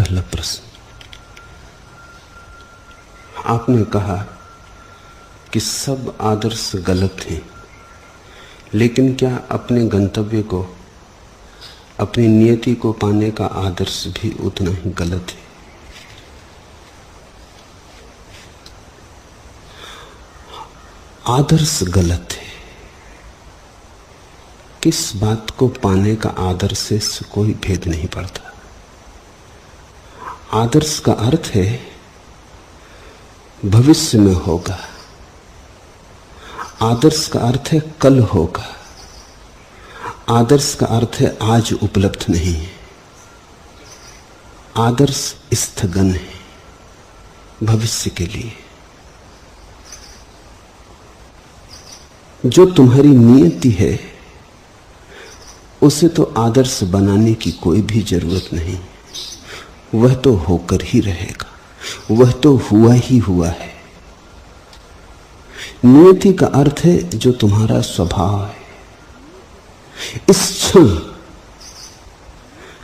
पहला प्रश्न, आपने कहा कि सब आदर्श गलत हैं, लेकिन क्या अपने गंतव्य को, अपनी नियति को पाने का आदर्श भी उतना ही गलत है? आदर्श गलत है। किस बात को पाने का आदर्श से कोई भेद नहीं पड़ता। आदर्श का अर्थ है भविष्य में होगा, आदर्श का अर्थ है कल होगा, आदर्श का अर्थ है आज उपलब्ध नहीं है। आदर्श स्थगन है भविष्य के लिए। जो तुम्हारी नियति है उसे तो आदर्श बनाने की कोई भी जरूरत नहीं, वह तो होकर ही रहेगा, वह तो हुआ ही हुआ है। नियति का अर्थ है जो तुम्हारा स्वभाव है। इस क्षण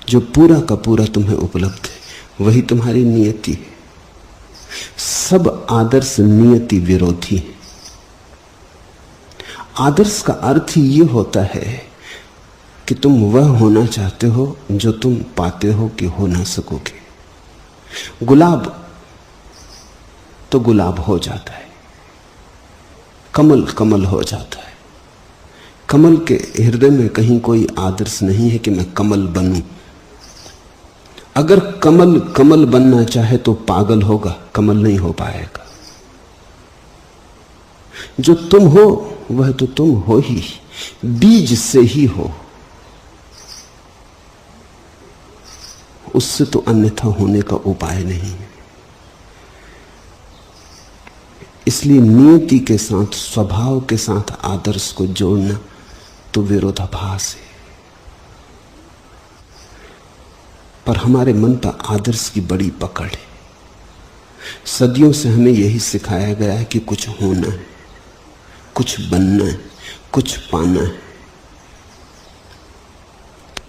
जो पूरा का पूरा तुम्हें उपलब्ध है वही तुम्हारी नियति है। सब आदर्श नियति विरोधी है। आदर्श का अर्थ ही ये होता है कि तुम वह होना चाहते हो जो तुम पाते हो कि हो ना सकोगे। गुलाब तो गुलाब हो जाता है, कमल कमल हो जाता है। कमल के हृदय में कहीं कोई आदर्श नहीं है कि मैं कमल बनूं। अगर कमल कमल बनना चाहे तो पागल होगा, कमल नहीं हो पाएगा। जो तुम हो वह तो तुम हो ही, बीज से ही हो, उससे तो अन्यथा होने का उपाय नहीं है। इसलिए नियति के साथ, स्वभाव के साथ आदर्श को जोड़ना तो विरोधाभास है। पर हमारे मन पर आदर्श की बड़ी पकड़ है। सदियों से हमें यही सिखाया गया है कि कुछ होना है, कुछ बनना है, कुछ पाना है।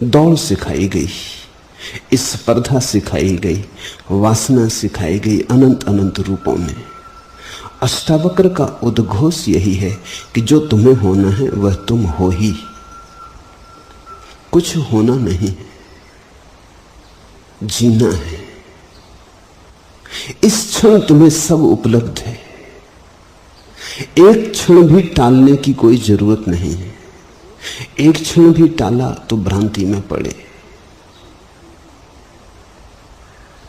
दौड़ सिखाई गई, स्पर्धा सिखाई गई, वासना सिखाई गई अनंत अनंत रूपों में। अष्टावक्र का उद्घोष यही है कि जो तुम्हें होना है वह तुम हो ही, कुछ होना नहीं है, जीना है। इस क्षण तुम्हें सब उपलब्ध है, एक क्षण भी टालने की कोई जरूरत नहीं है। एक क्षण भी टाला तो भ्रांति में पड़े।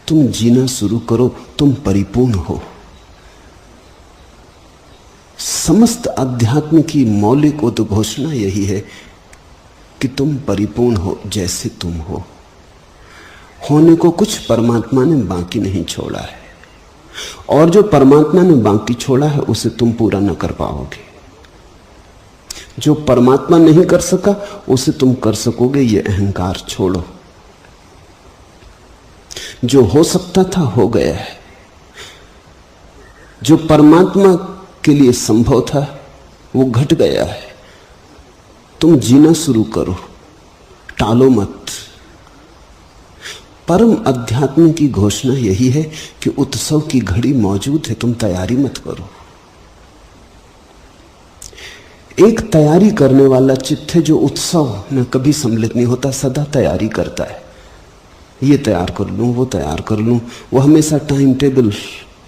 तुम जीना शुरू करो, तुम परिपूर्ण हो। समस्त अध्यात्म की मौलिक उद्घोषणा यही है कि तुम परिपूर्ण हो जैसे तुम हो। होने को कुछ परमात्मा ने बाकी नहीं छोड़ा है, और जो परमात्मा ने बाकी छोड़ा है उसे तुम पूरा न कर पाओगे। जो परमात्मा नहीं कर सका उसे तुम कर सकोगे, ये अहंकार छोड़ो। जो हो सकता था हो गया है, जो परमात्मा के लिए संभव था वो घट गया है। तुम जीना शुरू करो, टालो मत। परम अध्यात्म की घोषणा यही है कि उत्सव की घड़ी मौजूद है, तुम तैयारी मत करो। एक तैयारी करने वाला चित्त है जो उत्सव में कभी सम्मिलित नहीं होता, सदा तैयारी करता है। ये तैयार कर लूं, वो तैयार कर लूं। वो हमेशा टाइम टेबल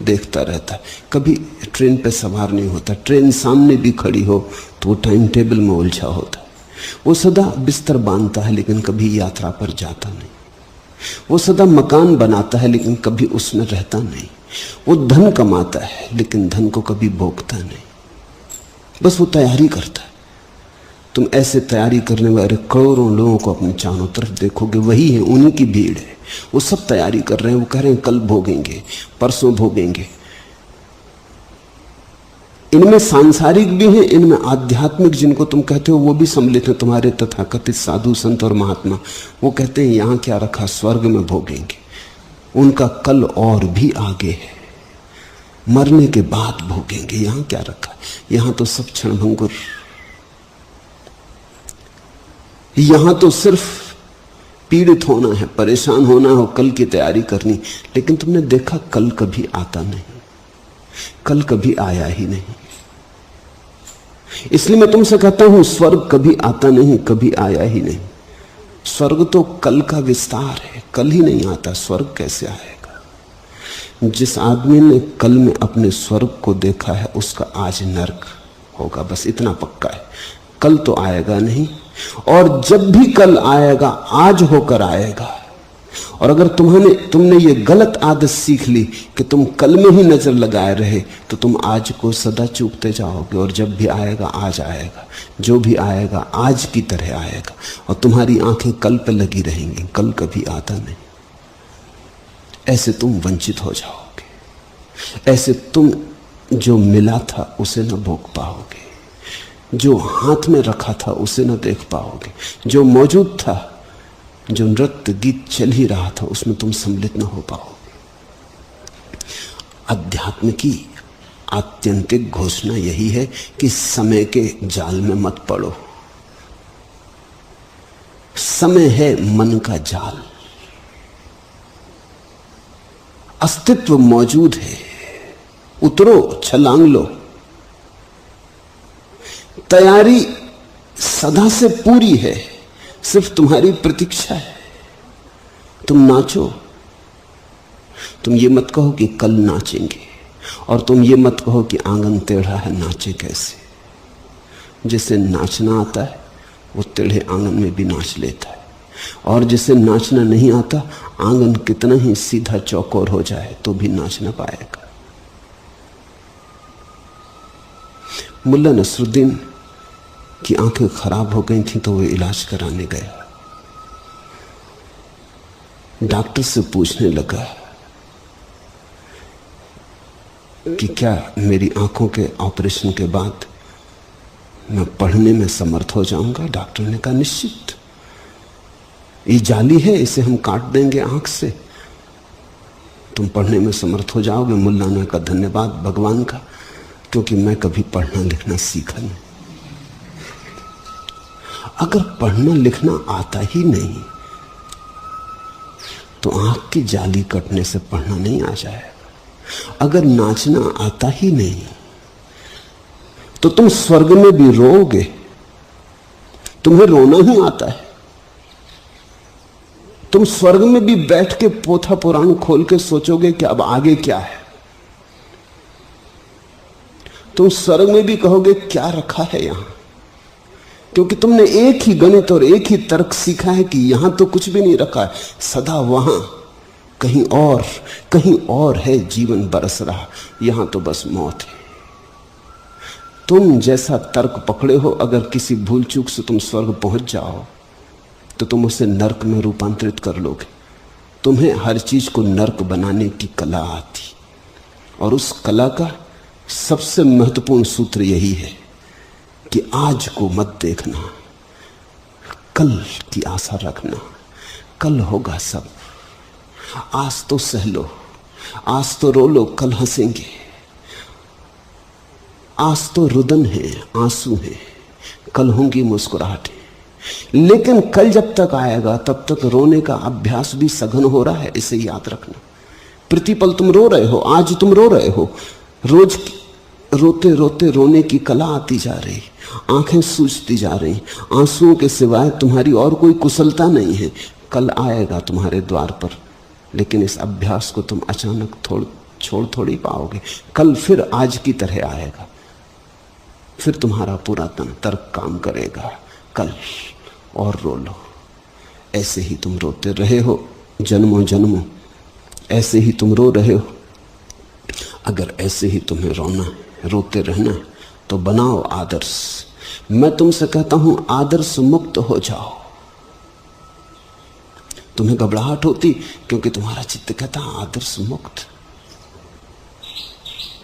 देखता रहता है, कभी ट्रेन पे सवार नहीं होता। ट्रेन सामने भी खड़ी हो तो वो टाइम टेबल में उलझा होता है। वो सदा बिस्तर बांधता है लेकिन कभी यात्रा पर जाता नहीं। वो सदा मकान बनाता है लेकिन कभी उसमें रहता नहीं। वो धन कमाता है लेकिन धन को कभी भोगता नहीं, बस वो तैयारी करता है। तुम ऐसे तैयारी करने वाले करोड़ों लोगों को अपने चारों तरफ देखोगे, वही है, उन्हीं की भीड़ है। वो सब तैयारी कर रहे हैं, वो कह रहे हैं कल भोगेंगे, परसों भोगेंगे। इनमें सांसारिक भी हैं, इनमें आध्यात्मिक जिनको तुम कहते हो वो भी सम्मिलित हैं। तुम्हारे तथाकथित साधु संत और महात्मा वो कहते हैं यहां क्या रखा, स्वर्ग में भोगेंगे। उनका कल और भी आगे है, मरने के बाद भोगेंगे। यहां क्या रखा, यहां तो सब क्षणभंगुर। यहां तो सिर्फ पीड़ित होना है, परेशान होना है, कल की तैयारी करनी। लेकिन तुमने देखा कल कभी आता नहीं, कल कभी आया ही नहीं। इसलिए मैं तुमसे कहता हूं स्वर्ग कभी आता नहीं, कभी आया ही नहीं। स्वर्ग तो कल का विस्तार है, कल ही नहीं आता, स्वर्ग कैसे आएगा? जिस आदमी ने कल में अपने स्वर्ग को देखा है उसका आज नर्क होगा, बस इतना पक्का है। कल तो आएगा नहीं, और जब भी कल आएगा आज होकर आएगा। और अगर तुमने ये गलत आदत सीख ली कि तुम कल में ही नजर लगाए रहे, तो तुम आज को सदा चूकते जाओगे। और जब भी आएगा आज आएगा, जो भी आएगा आज की तरह आएगा, और तुम्हारी आंखें कल पे लगी रहेंगी, कल कभी आता नहीं। ऐसे तुम वंचित हो जाओगे, ऐसे तुम जो मिला था उसे न भोग पाओगे, जो हाथ में रखा था उसे न देख पाओगे, जो मौजूद था, जो नृत्य गीत चल ही रहा था, उसमें तुम सम्मिलित न हो पाओगे। अध्यात्म की आत्यंतिक घोषणा यही है कि समय के जाल में मत पड़ो। समय है मन का जाल, अस्तित्व मौजूद है, उतरो, छलांग लो। तैयारी सदा से पूरी है, सिर्फ तुम्हारी प्रतीक्षा है। तुम नाचो, तुम ये मत कहो कि कल नाचेंगे, और तुम ये मत कहो कि आंगन टेढ़ा है, नाचे कैसे। जिसे नाचना आता है वो टेढ़े आंगन में भी नाच लेता है, और जिसे नाचना नहीं आता, आंगन कितना ही सीधा चौकोर हो जाए तो भी नाच ना पाएगा। मुल्ला नसरुद्दीन की आंखें खराब हो गई थी तो वो इलाज कराने गया। डॉक्टर से पूछने लगा कि क्या मेरी आंखों के ऑपरेशन के बाद मैं पढ़ने में समर्थ हो जाऊंगा? डॉक्टर ने कहा निश्चित, ये जाली है, इसे हम काट देंगे आंख से, तुम पढ़ने में समर्थ हो जाओगे। मुल्ला ने कहा धन्यवाद भगवान का, क्योंकि मैं कभी पढ़ना लिखना सीखा नहीं। अगर पढ़ना लिखना आता ही नहीं तो आंख की जाली कटने से पढ़ना नहीं आ जाएगा। अगर नाचना आता ही नहीं तो तुम स्वर्ग में भी रोओगे। तुम्हें रोना ही आता है, तुम स्वर्ग में भी बैठ के पोथा पुराण खोल के सोचोगे कि अब आगे क्या है। तुम स्वर्ग में भी कहोगे क्या रखा है यहां, क्योंकि तुमने एक ही गणित और एक ही तर्क सीखा है कि यहां तो कुछ भी नहीं रखा है, सदा वहां कहीं और है जीवन बरस रहा, यहां तो बस मौत है। तुम जैसा तर्क पकड़े हो, अगर किसी भूल चूक से तुम स्वर्ग पहुंच जाओ तो तुम उसे नर्क में रूपांतरित कर लोगे। तुम्हें हर चीज को नर्क बनाने की कला आती, और उस कला का सबसे महत्वपूर्ण सूत्र यही है कि आज को मत देखना, कल की आशा रखना। कल होगा सब, आज तो सह लो, आज तो रो लो, कल हंसेंगे। आज तो रुदन है, आंसू है, कल होंगी मुस्कुराहटें। लेकिन कल जब तक आएगा तब तक रोने का अभ्यास भी सघन हो रहा है, इसे याद रखना। प्रतिपल तुम रो रहे हो, आज तुम रो रहे हो, रोज रोते रोते रोने की कला आती जा रही, आंखें सूजती जा रही, आंसुओं के सिवाय तुम्हारी और कोई कुशलता नहीं है। कल आएगा तुम्हारे द्वार पर, लेकिन इस अभ्यास को तुम अचानक छोड़ थोड़ी पाओगे। कल फिर आज की तरह आएगा, फिर तुम्हारा पूरा तर्क काम करेगा। कल और रो लो। ऐसे ही तुम रोते रहे हो जन्मों जन्मों, ऐसे ही तुम रो रहे हो। अगर ऐसे ही तुम्हें रोना है, रोते रहना है, तो बनाओ आदर्श। मैं तुमसे कहता हूं आदर्श मुक्त हो जाओ। तुम्हें घबराहट होती क्योंकि तुम्हारा चित्त कहता आदर्श मुक्त,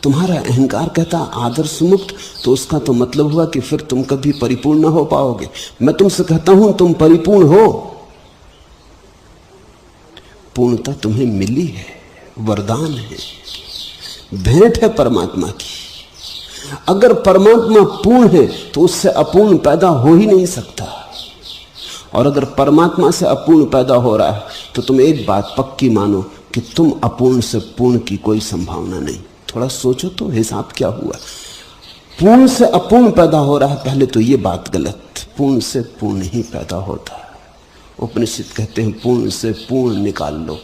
तुम्हारा अहंकार कहता आदर्श मुक्त, तो उसका तो मतलब हुआ कि फिर तुम कभी परिपूर्ण न हो पाओगे। मैं तुमसे कहता हूं तुम परिपूर्ण हो, पूर्णता तुम्हें मिली है, वरदान है, भेंट है परमात्मा की। अगर परमात्मा पूर्ण है तो उससे अपूर्ण पैदा हो ही नहीं सकता। और अगर परमात्मा से अपूर्ण पैदा हो रहा है तो तुम एक बात पक्की मानो कि तुम अपूर्ण से पूर्ण की कोई संभावना नहीं। थोड़ा सोचो तो हिसाब क्या हुआ। पूर्ण से अपूर्ण पैदा हो रहा है, पहले तो ये बात गलत। पूर्ण से पूर्ण ही पैदा होता है। उपनिषद कहते हैं पूर्ण से पूर्ण निकाल लो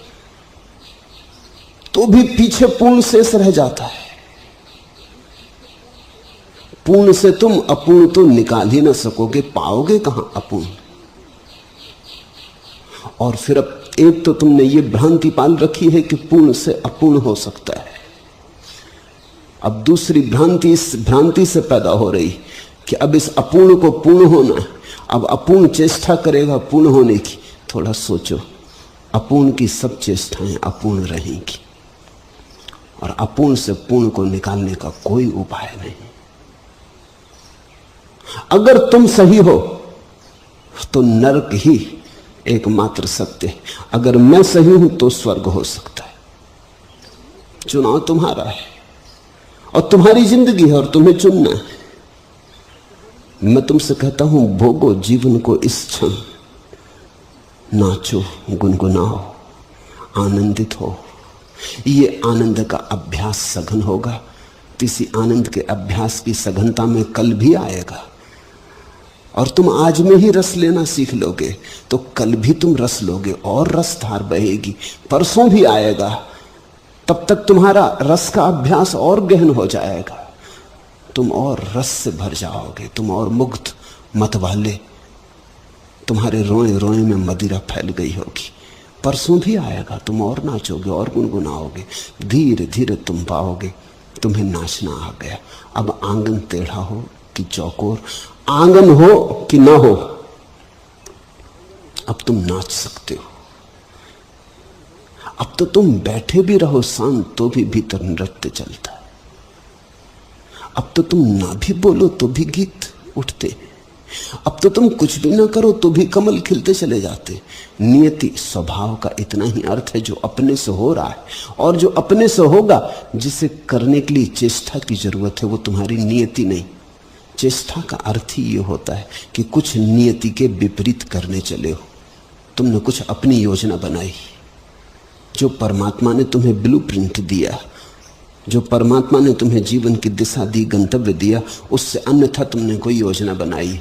तो भी पीछे पूर्ण शेष रह जाता है। पूर्ण से तुम अपूर्ण तो निकाल ही ना सकोगे, पाओगे कहां अपूर्ण। और फिर अब एक तो तुमने ये भ्रांति पाल रखी है कि पूर्ण से अपूर्ण हो सकता है। अब दूसरी भ्रांति इस भ्रांति से पैदा हो रही कि अब इस अपूर्ण को पूर्ण होना है, अब अपूर्ण चेष्टा करेगा पूर्ण होने की। थोड़ा सोचो, अपूर्ण की सब चेष्टाएं अपूर्ण रहेंगी और अपूर्ण से पूर्ण को निकालने का कोई उपाय नहीं। अगर तुम सही हो तो नरक ही एकमात्र सत्य है, अगर मैं सही हूं तो स्वर्ग हो सकता है। चुनाव तुम्हारा है और तुम्हारी जिंदगी है और तुम्हें चुनना है। मैं तुमसे कहता हूं, भोगो जीवन को इस क्षण, नाचो, गुनगुनाओ, आनंदित हो। ये आनंद का अभ्यास सघन होगा, किसी आनंद के अभ्यास की सघनता में कल भी आएगा। और तुम आज में ही रस लेना सीख लोगे तो कल भी तुम रस लोगे और रस धार बहेगी, परसों भी आएगा। तब तक तुम्हारा रस का अभ्यास और गहन हो जाएगा, तुम और रस से भर जाओगे, तुम और मुग्ध मतवाले, तुम्हारे रोए रोए में मदिरा फैल गई होगी। परसों भी आएगा, तुम और नाचोगे और गुनगुनाओगे, धीरे धीरे तुम पाओगे तुम्हें नाचना आ गया। अब आंगन टेढ़ा हो कि चौकोर, आंगन हो कि ना हो, अब तुम नाच सकते हो। अब तो तुम बैठे भी रहो शांत तो भी भीतर नृत्य चलता है। अब तो तुम ना भी बोलो तो भी गीत उठते। अब तो तुम कुछ भी ना करो तो भी कमल खिलते चले जाते। नियति स्वभाव का इतना ही अर्थ है जो अपने से हो रहा है, और जो अपने से होगा जिसे करने के लिए चेष्टा की जरूरत है वो तुम्हारी नियति नहीं। चेष्टा का अर्थ ही ये होता है कि कुछ नियति के विपरीत करने चले हो। तुमने कुछ अपनी योजना बनाई, जो परमात्मा ने तुम्हें ब्लूप्रिंट दिया, जो परमात्मा ने तुम्हें जीवन की दिशा दी, गंतव्य दिया, उससे अन्यथा तुमने कोई योजना बनाई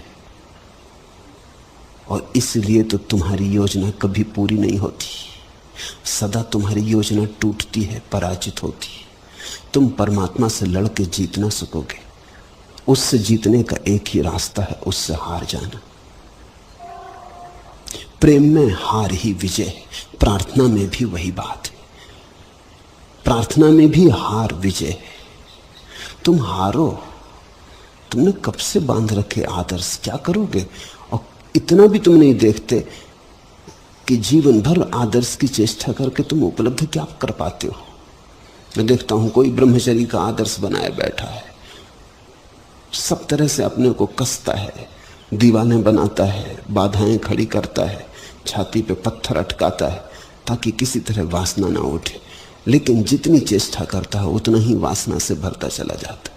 और इसलिए तो तुम्हारी योजना कभी पूरी नहीं होती। सदा तुम्हारी योजना टूटती है, पराजित होती है। तुम परमात्मा से लड़ के जीत ना सकोगे। उससे जीतने का एक ही रास्ता है, उससे हार जाना। प्रेम में हार ही विजय, प्रार्थना में भी वही बात है। प्रार्थना में भी हार विजय है। तुम हारो, तुमने कब से बांध रखे आदर्श, क्या करोगे? और इतना भी तुम नहीं देखते कि जीवन भर आदर्श की चेष्टा करके तुम उपलब्ध क्या कर पाते हो। मैं देखता हूं कोई ब्रह्मचर्य का आदर्श बनाए बैठा है, सब तरह से अपने को कसता है, दीवानें बनाता है, बाधाएं खड़ी करता है, छाती पे पत्थर अटकाता है ताकि किसी तरह वासना ना उठे। लेकिन जितनी चेष्टा करता है उतना ही वासना से भरता चला जाता है।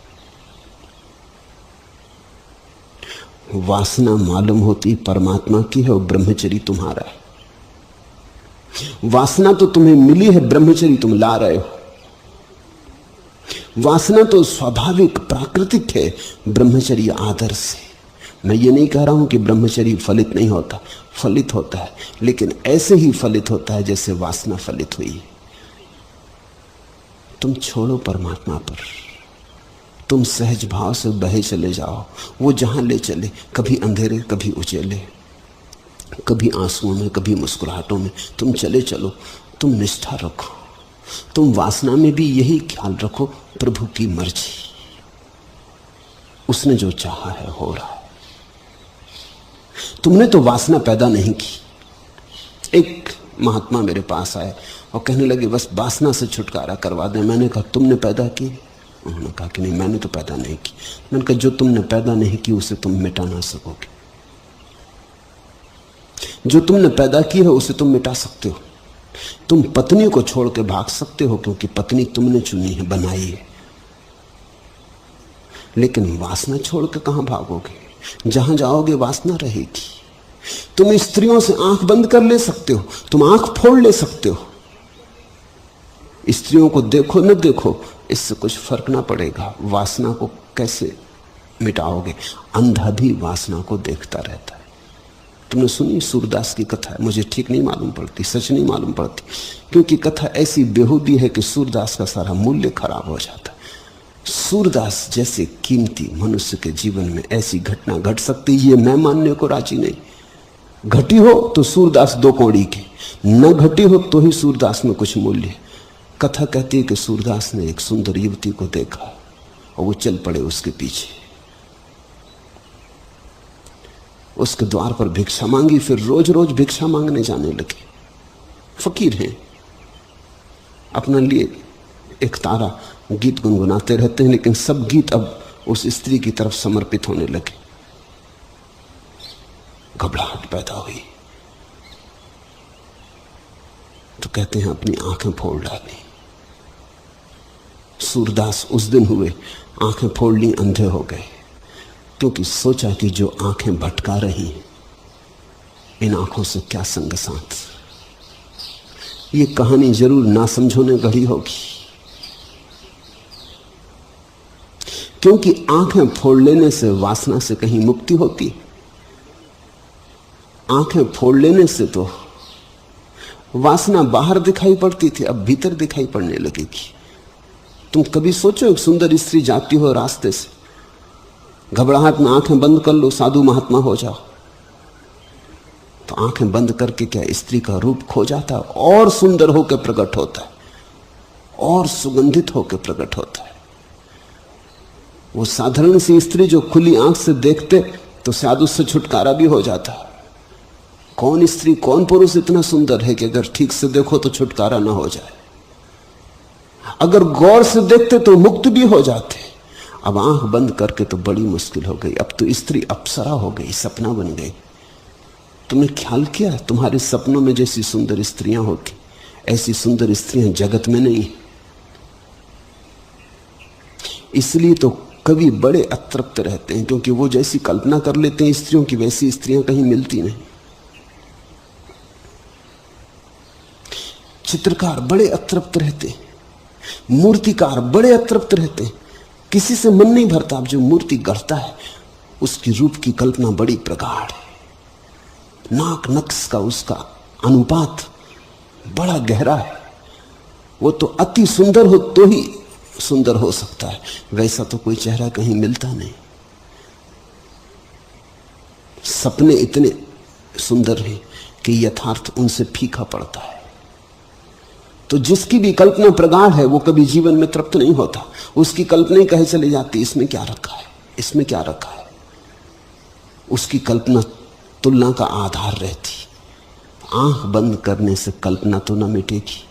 वासना मालूम होती परमात्मा की है और ब्रह्मचर्य तुम्हारा है। वासना तो तुम्हें मिली है, ब्रह्मचर्य तुम ला रहे हो। वासना तो स्वाभाविक प्राकृतिक है, ब्रह्मचर्य आदर्श है। मैं ये नहीं कह रहा हूं कि ब्रह्मचर्य फलित नहीं होता, फलित होता है, लेकिन ऐसे ही फलित होता है जैसे वासना फलित हुई है। तुम छोड़ो परमात्मा पर, तुम सहज भाव से बहे चले जाओ, वो जहां ले चले, कभी अंधेरे कभी उजेले, कभी आंसुओं में कभी मुस्कुराहटों में, तुम चले चलो। तुम निष्ठा रखो, तुम वासना में भी यही ख्याल रखो, प्रभु की मर्जी, उसने जो चाहा है हो रहा है। तुमने तो वासना पैदा नहीं की। एक महात्मा मेरे पास आए और कहने लगे बस वासना से छुटकारा करवा दें। मैंने कहा तुमने पैदा की? उन्होंने कहा कि नहीं, मैंने तो पैदा नहीं की। मैंने कहा जो तुमने पैदा नहीं की उसे तुम मिटा ना सकोगे, जो तुमने पैदा की है उसे तुम मिटा सकते हो। तुम पत्नी को छोड़ के भाग सकते हो क्योंकि पत्नी तुमने चुनी है, बनाई है, लेकिन वासना छोड़ के कहां भागोगे? जहां जाओगे वासना रहेगी। तुम स्त्रियों से आंख बंद कर ले सकते हो, तुम आंख फोड़ ले सकते हो। स्त्रियों को देखो न देखो, इससे कुछ फर्क ना पड़ेगा। वासना को कैसे मिटाओगे? अंधा भी वासना को देखता रहता है। तुमने सुनी सूरदास की कथा है, मुझे ठीक नहीं मालूम पड़ती, सच नहीं मालूम पड़ती, क्योंकि कथा ऐसी बेहूदी है कि सूरदास का सारा मूल्य खराब हो जाता है। सूरदास जैसे कीमती मनुष्य के जीवन में ऐसी घटना घट सकती, ये मैं मानने को राजी नहीं। घटी हो तो सूरदास दो कौड़ी की, न घटी हो तो ही सूरदास में कुछ मूल्य है। कथा कहती है कि सूरदास ने एक सुंदर युवती को देखा और वो चल पड़े उसके पीछे, उसके द्वार पर भिक्षा मांगी, फिर रोज रोज भिक्षा मांगने जाने लगे। फकीर हैं, अपने लिए एक तारा गीत गुनगुनाते रहते हैं, लेकिन सब गीत अब उस स्त्री की तरफ समर्पित होने लगे। घबराहट पैदा हुई तो कहते हैं अपनी आंखें फोड़ डाली। सूरदास उस दिन हुए, आंखें फोड़ ली, अंधे हो गए, क्योंकि सोचा कि जो आंखें भटका रही हैं, इन आंखों से क्या संग साथ। ये कहानी जरूर ना समझो ने गढ़ी होगी, क्योंकि आंखें फोड़ लेने से वासना से कहीं मुक्ति होती। आंखें फोड़ लेने से तो वासना बाहर दिखाई पड़ती थी, अब भीतर दिखाई पड़ने लगेगी। तुम कभी सोचो, एक सुंदर स्त्री जाती हो रास्ते से, घबराहट में आंखें बंद कर लो, साधु महात्मा हो जाओ, तो आंखें बंद करके क्या स्त्री का रूप खो जाता है, और सुंदर होकर प्रकट होता है, और सुगंधित होकर प्रकट होता है। वो साधारण सी स्त्री जो खुली आंख से देखते तो शायद उससे छुटकारा भी हो जाता। कौन स्त्री कौन पुरुष इतना सुंदर है कि अगर ठीक से देखो तो छुटकारा ना हो जाए, अगर गौर से देखते तो मुक्त भी हो जाते। अब आंख बंद करके तो बड़ी मुश्किल हो गई। अब तो स्त्री अप्सरा हो गई, सपना बन गई। तुमने ख्याल किया तुम्हारे सपनों में जैसी सुंदर स्त्रियां होती, ऐसी सुंदर स्त्रियां जगत में नहीं। इसलिए तो कवि बड़े अतृप्त रहते हैं, क्योंकि वो जैसी कल्पना कर लेते हैं स्त्रियों की, वैसी स्त्रियां कहीं मिलती नहीं। चित्रकार बड़े अतृप्त रहते हैं, मूर्तिकार बड़े अतृप्त रहते हैं, किसी से मन नहीं भरता। अब जो मूर्ति गढ़ता है उसकी रूप की कल्पना बड़ी प्रगाढ़ है, नाक नक्श का उसका अनुपात बड़ा गहरा है। वो तो अति सुंदर हो तो ही सुंदर हो सकता है, वैसा तो कोई चेहरा कहीं मिलता नहीं। सपने इतने सुंदर हैं कि यथार्थ उनसे फीका पड़ता है। तो जिसकी भी कल्पना प्रगाढ़ है वो कभी जीवन में तृप्त नहीं होता। उसकी कल्पना ही कहे चली जाती, इसमें क्या रखा है, इसमें क्या रखा है। उसकी कल्पना तुलना का आधार रहती। आंख बंद करने से कल्पना तो ना मिटेगी,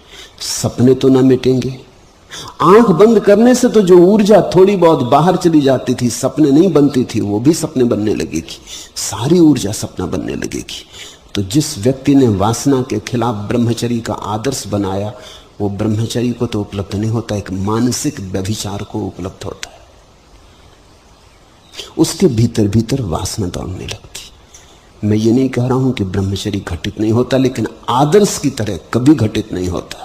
सपने तो ना मिटेंगे। आंख बंद करने से तो जो ऊर्जा थोड़ी बहुत बाहर चली जाती थी, सपने नहीं बनती थी, वो भी सपने बनने लगेगी। सारी ऊर्जा सपना बनने लगेगी। तो जिस व्यक्ति ने वासना के खिलाफ ब्रह्मचर्य का आदर्श बनाया, वो ब्रह्मचर्य को तो उपलब्ध नहीं होता, एक मानसिक व्यभिचार को उपलब्ध होता है। उसके भीतर भीतर वासना दौड़ने लगती। मैं ये नहीं कह रहा हूं कि ब्रह्मचर्य घटित नहीं होता, लेकिन आदर्श की तरह कभी घटित नहीं होता।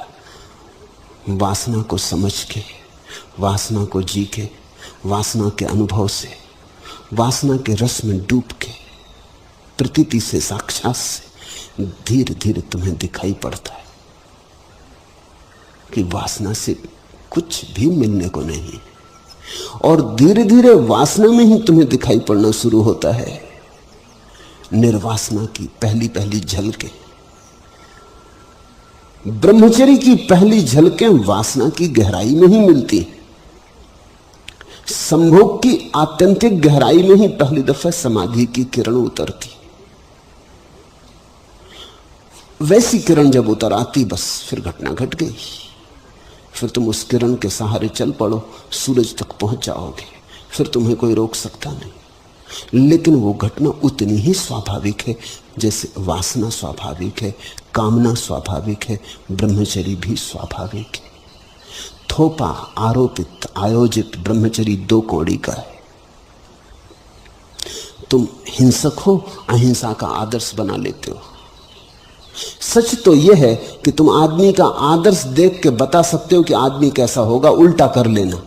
वासना को समझ के, वासना को जी के, वासना के अनुभव से, वासना के रस में डूब के, प्रतीति से, साक्षात से धीरे धीरे तुम्हें दिखाई पड़ता है कि वासना से कुछ भी मिलने को नहीं। और धीरे धीरे वासना में ही तुम्हें दिखाई पड़ना शुरू होता है निर्वासना की पहली पहली झलकें। ब्रह्मचर्य की पहली झलकें वासना की गहराई में ही मिलती। संभोग की आत्यंतिक गहराई में ही पहली दफा समाधि की किरण उतरती। वैसी किरण जब उतर आती, बस फिर घटना घट गई। फिर तुम उस किरण के सहारे चल पड़ो, सूरज तक पहुंच जाओगे, फिर तुम्हें कोई रोक सकता नहीं। लेकिन वो घटना उतनी ही स्वाभाविक है जैसे वासना स्वाभाविक है, कामना स्वाभाविक है, ब्रह्मचर्य भी स्वाभाविक है। थोपा आरोपित आयोजित ब्रह्मचर्य दो कौड़ी का है। तुम हिंसक हो, अहिंसा का आदर्श बना लेते हो। सच तो यह है कि तुम आदमी का आदर्श देख के बता सकते हो कि आदमी कैसा होगा, उल्टा कर लेना।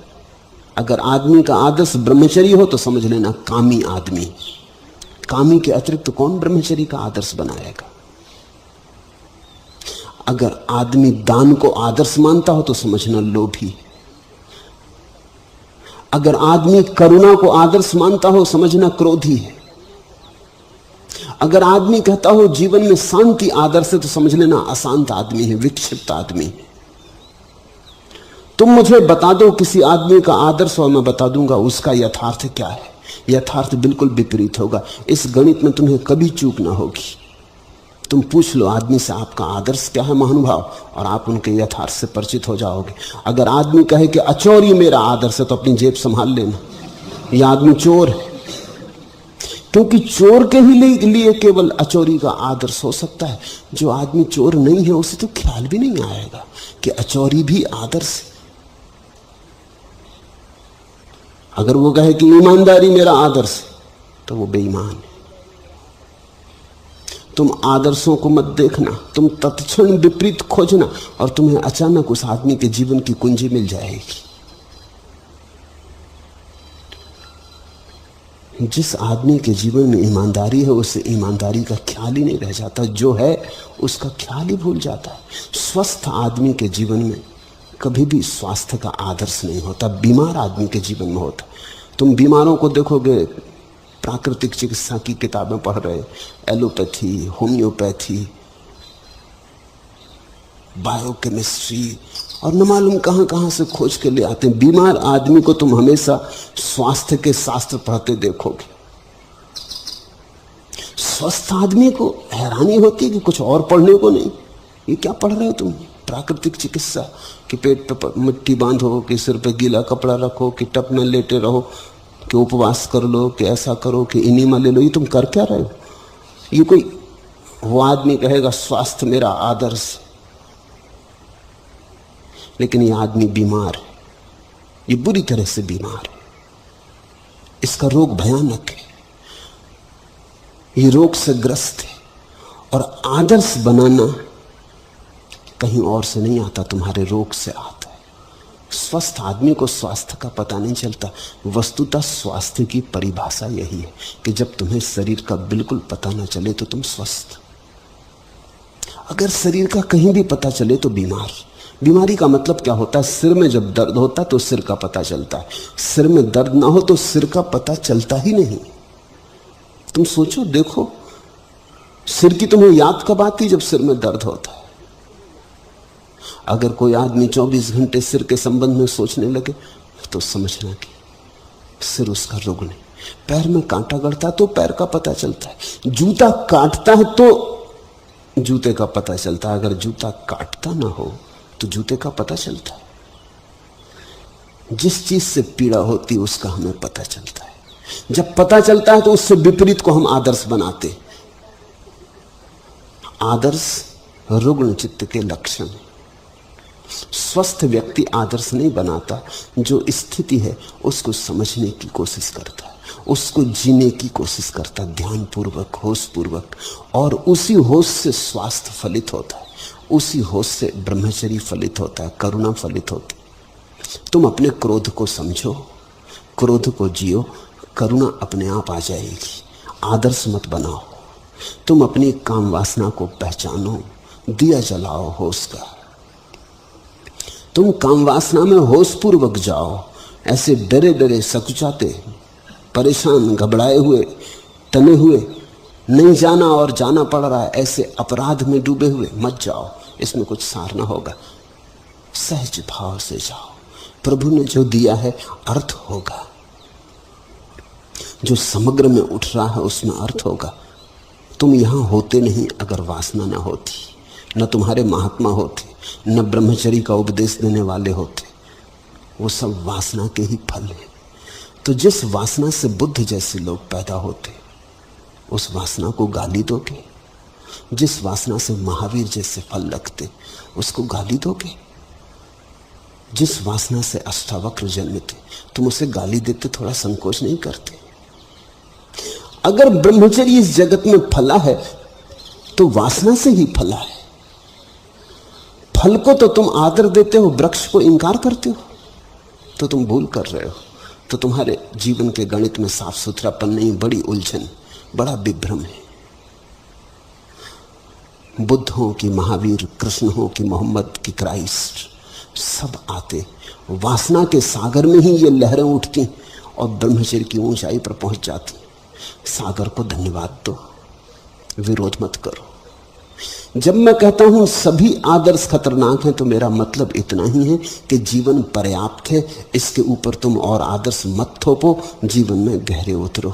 अगर आदमी का आदर्श ब्रह्मचर्य हो तो समझ लेना कामी आदमी। कामी के अतिरिक्त कौन ब्रह्मचर्य का आदर्श बनाएगा? अगर आदमी दान को आदर्श मानता हो तो समझना लोभी। अगर आदमी करुणा को आदर्श मानता हो समझना क्रोधी है। अगर आदमी कहता हो जीवन में शांति आदर्श है तो समझ लेना अशांत आदमी है, विक्षिप्त आदमी है। तुम मुझे बता दो किसी आदमी का आदर्श और मैं बता दूंगा उसका यथार्थ क्या है। यथार्थ बिल्कुल विपरीत होगा। इस गणित में तुम्हें कभी चूक ना होगी। तुम पूछ लो आदमी से आपका आदर्श क्या है महानुभाव, और आप उनके यथार्थ से परिचित हो जाओगे। अगर आदमी कहे कि अचौरी मेरा आदर्श है तो अपनी जेब संभाल लेना, यह आदमी चोर है। क्योंकि चोर के ही लिए केवल अचौरी का आदर्श हो सकता है। जो आदमी चोर नहीं है उसे तो ख्याल भी नहीं आएगा कि अचौरी भी आदर्श है। अगर वो कहे कि ईमानदारी मेरा आदर्श है तो वो बेईमान है। तुम आदर्शों को मत देखना, तुम तत्क्षण विपरीत खोजना और तुम्हें अचानक उस आदमी के जीवन की कुंजी मिल जाएगी। जिस आदमी के जीवन में ईमानदारी है उसे ईमानदारी का ख्याल ही नहीं रह जाता, जो है उसका ख्याल ही भूल जाता है। स्वस्थ आदमी के जीवन में कभी भी स्वास्थ्य का आदर्श नहीं होता, बीमार आदमी के जीवन में होता। तुम बीमारों को देखोगे, प्राकृतिक चिकित्सा की किताबें पढ़ रहे, एलोपैथी, होम्योपैथी, बायोकेमिस्ट्री और न मालूम कहां कहां से खोज के ले आते हैं। बीमार आदमी को तुम हमेशा स्वास्थ्य के शास्त्र पढ़ते देखोगे। स्वस्थ आदमी को हैरानी होती है कि कुछ और पढ़ने को नहीं। ये क्या पढ़ रहे हो तुम? प्राकृतिक चिकित्सा कि पेट पे मिट्टी बांधो, कि सिर पे गीला कपड़ा रखो, कि टप में लेटे रहो, कि उपवास कर लो, कि ऐसा करो, कि इनिमा ले लो। ये तुम कर क्या रहे हो? ये कोई वो आदमी कहेगा स्वास्थ्य मेरा आदर्श, लेकिन ये आदमी बीमार है, ये बुरी तरह से बीमार है। इसका रोग भयानक है, ये रोग से ग्रस्त है। और आदर्श बनाना कहीं और से नहीं आता, तुम्हारे रोग से आता है। स्वस्थ आदमी को स्वास्थ्य का पता नहीं चलता। वस्तुतः स्वास्थ्य की परिभाषा यही है कि जब तुम्हें शरीर का बिल्कुल पता ना चले तो तुम स्वस्थ। अगर शरीर का कहीं भी पता चले तो बीमार। बीमारी का मतलब क्या होता है? सिर में जब दर्द होता है तो सिर का पता चलता है, सिर में दर्द ना हो तो सिर का पता चलता ही नहीं। तुम सोचो, देखो, सिर की तुम्हें याद कब आती? जब सिर में दर्द होता है। अगर कोई आदमी 24 घंटे सिर के संबंध में सोचने लगे तो समझना कि सिर उसका रुग नहीं। पैर में कांटा गड़ता तो पैर का पता चलता है, जूता काटता है तो जूते का पता चलता है। अगर जूता काटता ना हो तो जूते का पता चलता है। जिस चीज से पीड़ा होती है उसका हमें पता चलता है। जब पता चलता है तो उससे विपरीत को हम आदर्श बनाते। आदर्श रुग्ण चित्त के लक्षण है। स्वस्थ व्यक्ति आदर्श नहीं बनाता, जो स्थिति है उसको समझने की कोशिश करता है, उसको जीने की कोशिश करता है ध्यानपूर्वक, होशपूर्वक, और उसी होश से स्वास्थ्य फलित होता है, उसी होश से ब्रह्मचर्य फलित होता है, करुणा फलित होती। तुम अपने क्रोध को समझो, क्रोध को जियो, करुणा अपने आप आ जाएगी। आदर्श मत बनाओ। तुम अपनी काम वासना को पहचानो, दिया जलाओ होश का। तुम काम वासना में होशपूर्वक जाओ। ऐसे डरे डरे, सकुचाते, परेशान, घबराए हुए, तने हुए, नहीं जाना और जाना पड़ रहा है, ऐसे अपराध में डूबे हुए मत जाओ। इसमें कुछ सार ना होगा। सहज भाव से जाओ। प्रभु ने जो दिया है अर्थ होगा, जो समग्र में उठ रहा है उसमें अर्थ होगा। तुम यहां होते नहीं अगर वासना ना होती, न तुम्हारे महात्मा होते, न ब्रह्मचर्य का उपदेश देने वाले होते। वो सब वासना के ही फल हैं। तो जिस वासना से बुद्ध जैसे लोग पैदा होते, उस वासना को गाली दोगे? जिस वासना से महावीर जैसे फल लगते, उसको गाली दोगे? जिस वासना से अष्टावक्र जन्मते, तुम उसे गाली देते थोड़ा संकोच नहीं करते? अगर ब्रह्मचर्य इस जगत में फला है तो वासना से ही फला है। फल को तो तुम आदर देते हो, वृक्ष को इनकार करते हो, तो तुम भूल कर रहे हो। तो तुम्हारे जीवन के गणित में साफ सुथरापन नहीं, बड़ी उलझन, बड़ा विभ्रम है। बुद्ध हो कि महावीर, कृष्ण हो कि मोहम्मद की क्राइस्ट, सब आते वासना के सागर में ही ये लहरें उठती और ब्रह्मचर्य की ऊंचाई पर पहुंच जाती। सागर को धन्यवाद दो, विरोध मत करो। जब मैं कहता हूं सभी आदर्श खतरनाक हैं तो मेरा मतलब इतना ही है कि जीवन पर्याप्त है, इसके ऊपर तुम और आदर्श मत थोपो। जीवन में गहरे उतरो,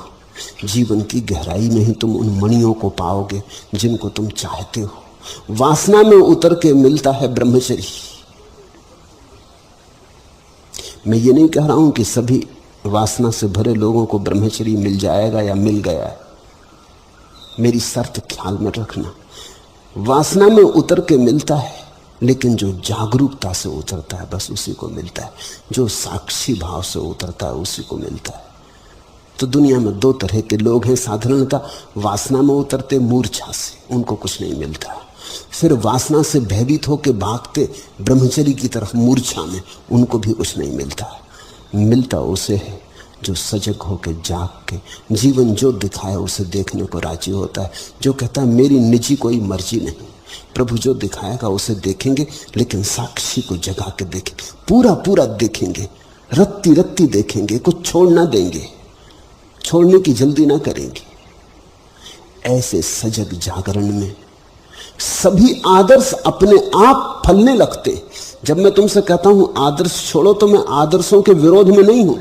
जीवन की गहराई में ही तुम उन मणियों को पाओगे जिनको तुम चाहते हो। वासना में उतर के मिलता है ब्रह्मचर्य। मैं ये नहीं कह रहा हूं कि सभी वासना से भरे लोगों को ब्रह्मचर्य मिल जाएगा या मिल गया है। मेरी शर्त ख्याल में रखना, वासना में उतर के मिलता है, लेकिन जो जागरूकता से उतरता है बस उसी को मिलता है। जो साक्षी भाव से उतरता है उसी को मिलता है। तो दुनिया में दो तरह के लोग हैं साधारणतः, वासना में उतरते मूर्छा से, उनको कुछ नहीं मिलता। फिर वासना से भयभीत होकर भागते ब्रह्मचर्य की तरफ मूर्छा में, उनको भी कुछ नहीं मिलता। मिलता उसे है जो सजग होकर जाग के जीवन जो दिखाए उसे देखने को राजी होता है, जो कहता है मेरी निजी कोई मर्जी नहीं, प्रभु जो दिखाएगा उसे देखेंगे, लेकिन साक्षी को जगा के देखेंगे, पूरा पूरा देखेंगे, रत्ती रत्ती देखेंगे, कुछ छोड़ ना देंगे, छोड़ने की जल्दी ना करेंगे। ऐसे सजग जागरण में सभी आदर्श अपने आप फलने लगते। जब मैं तुमसे कहता हूं आदर्श छोड़ो, तो मैं आदर्शों के विरोध में नहीं हूं।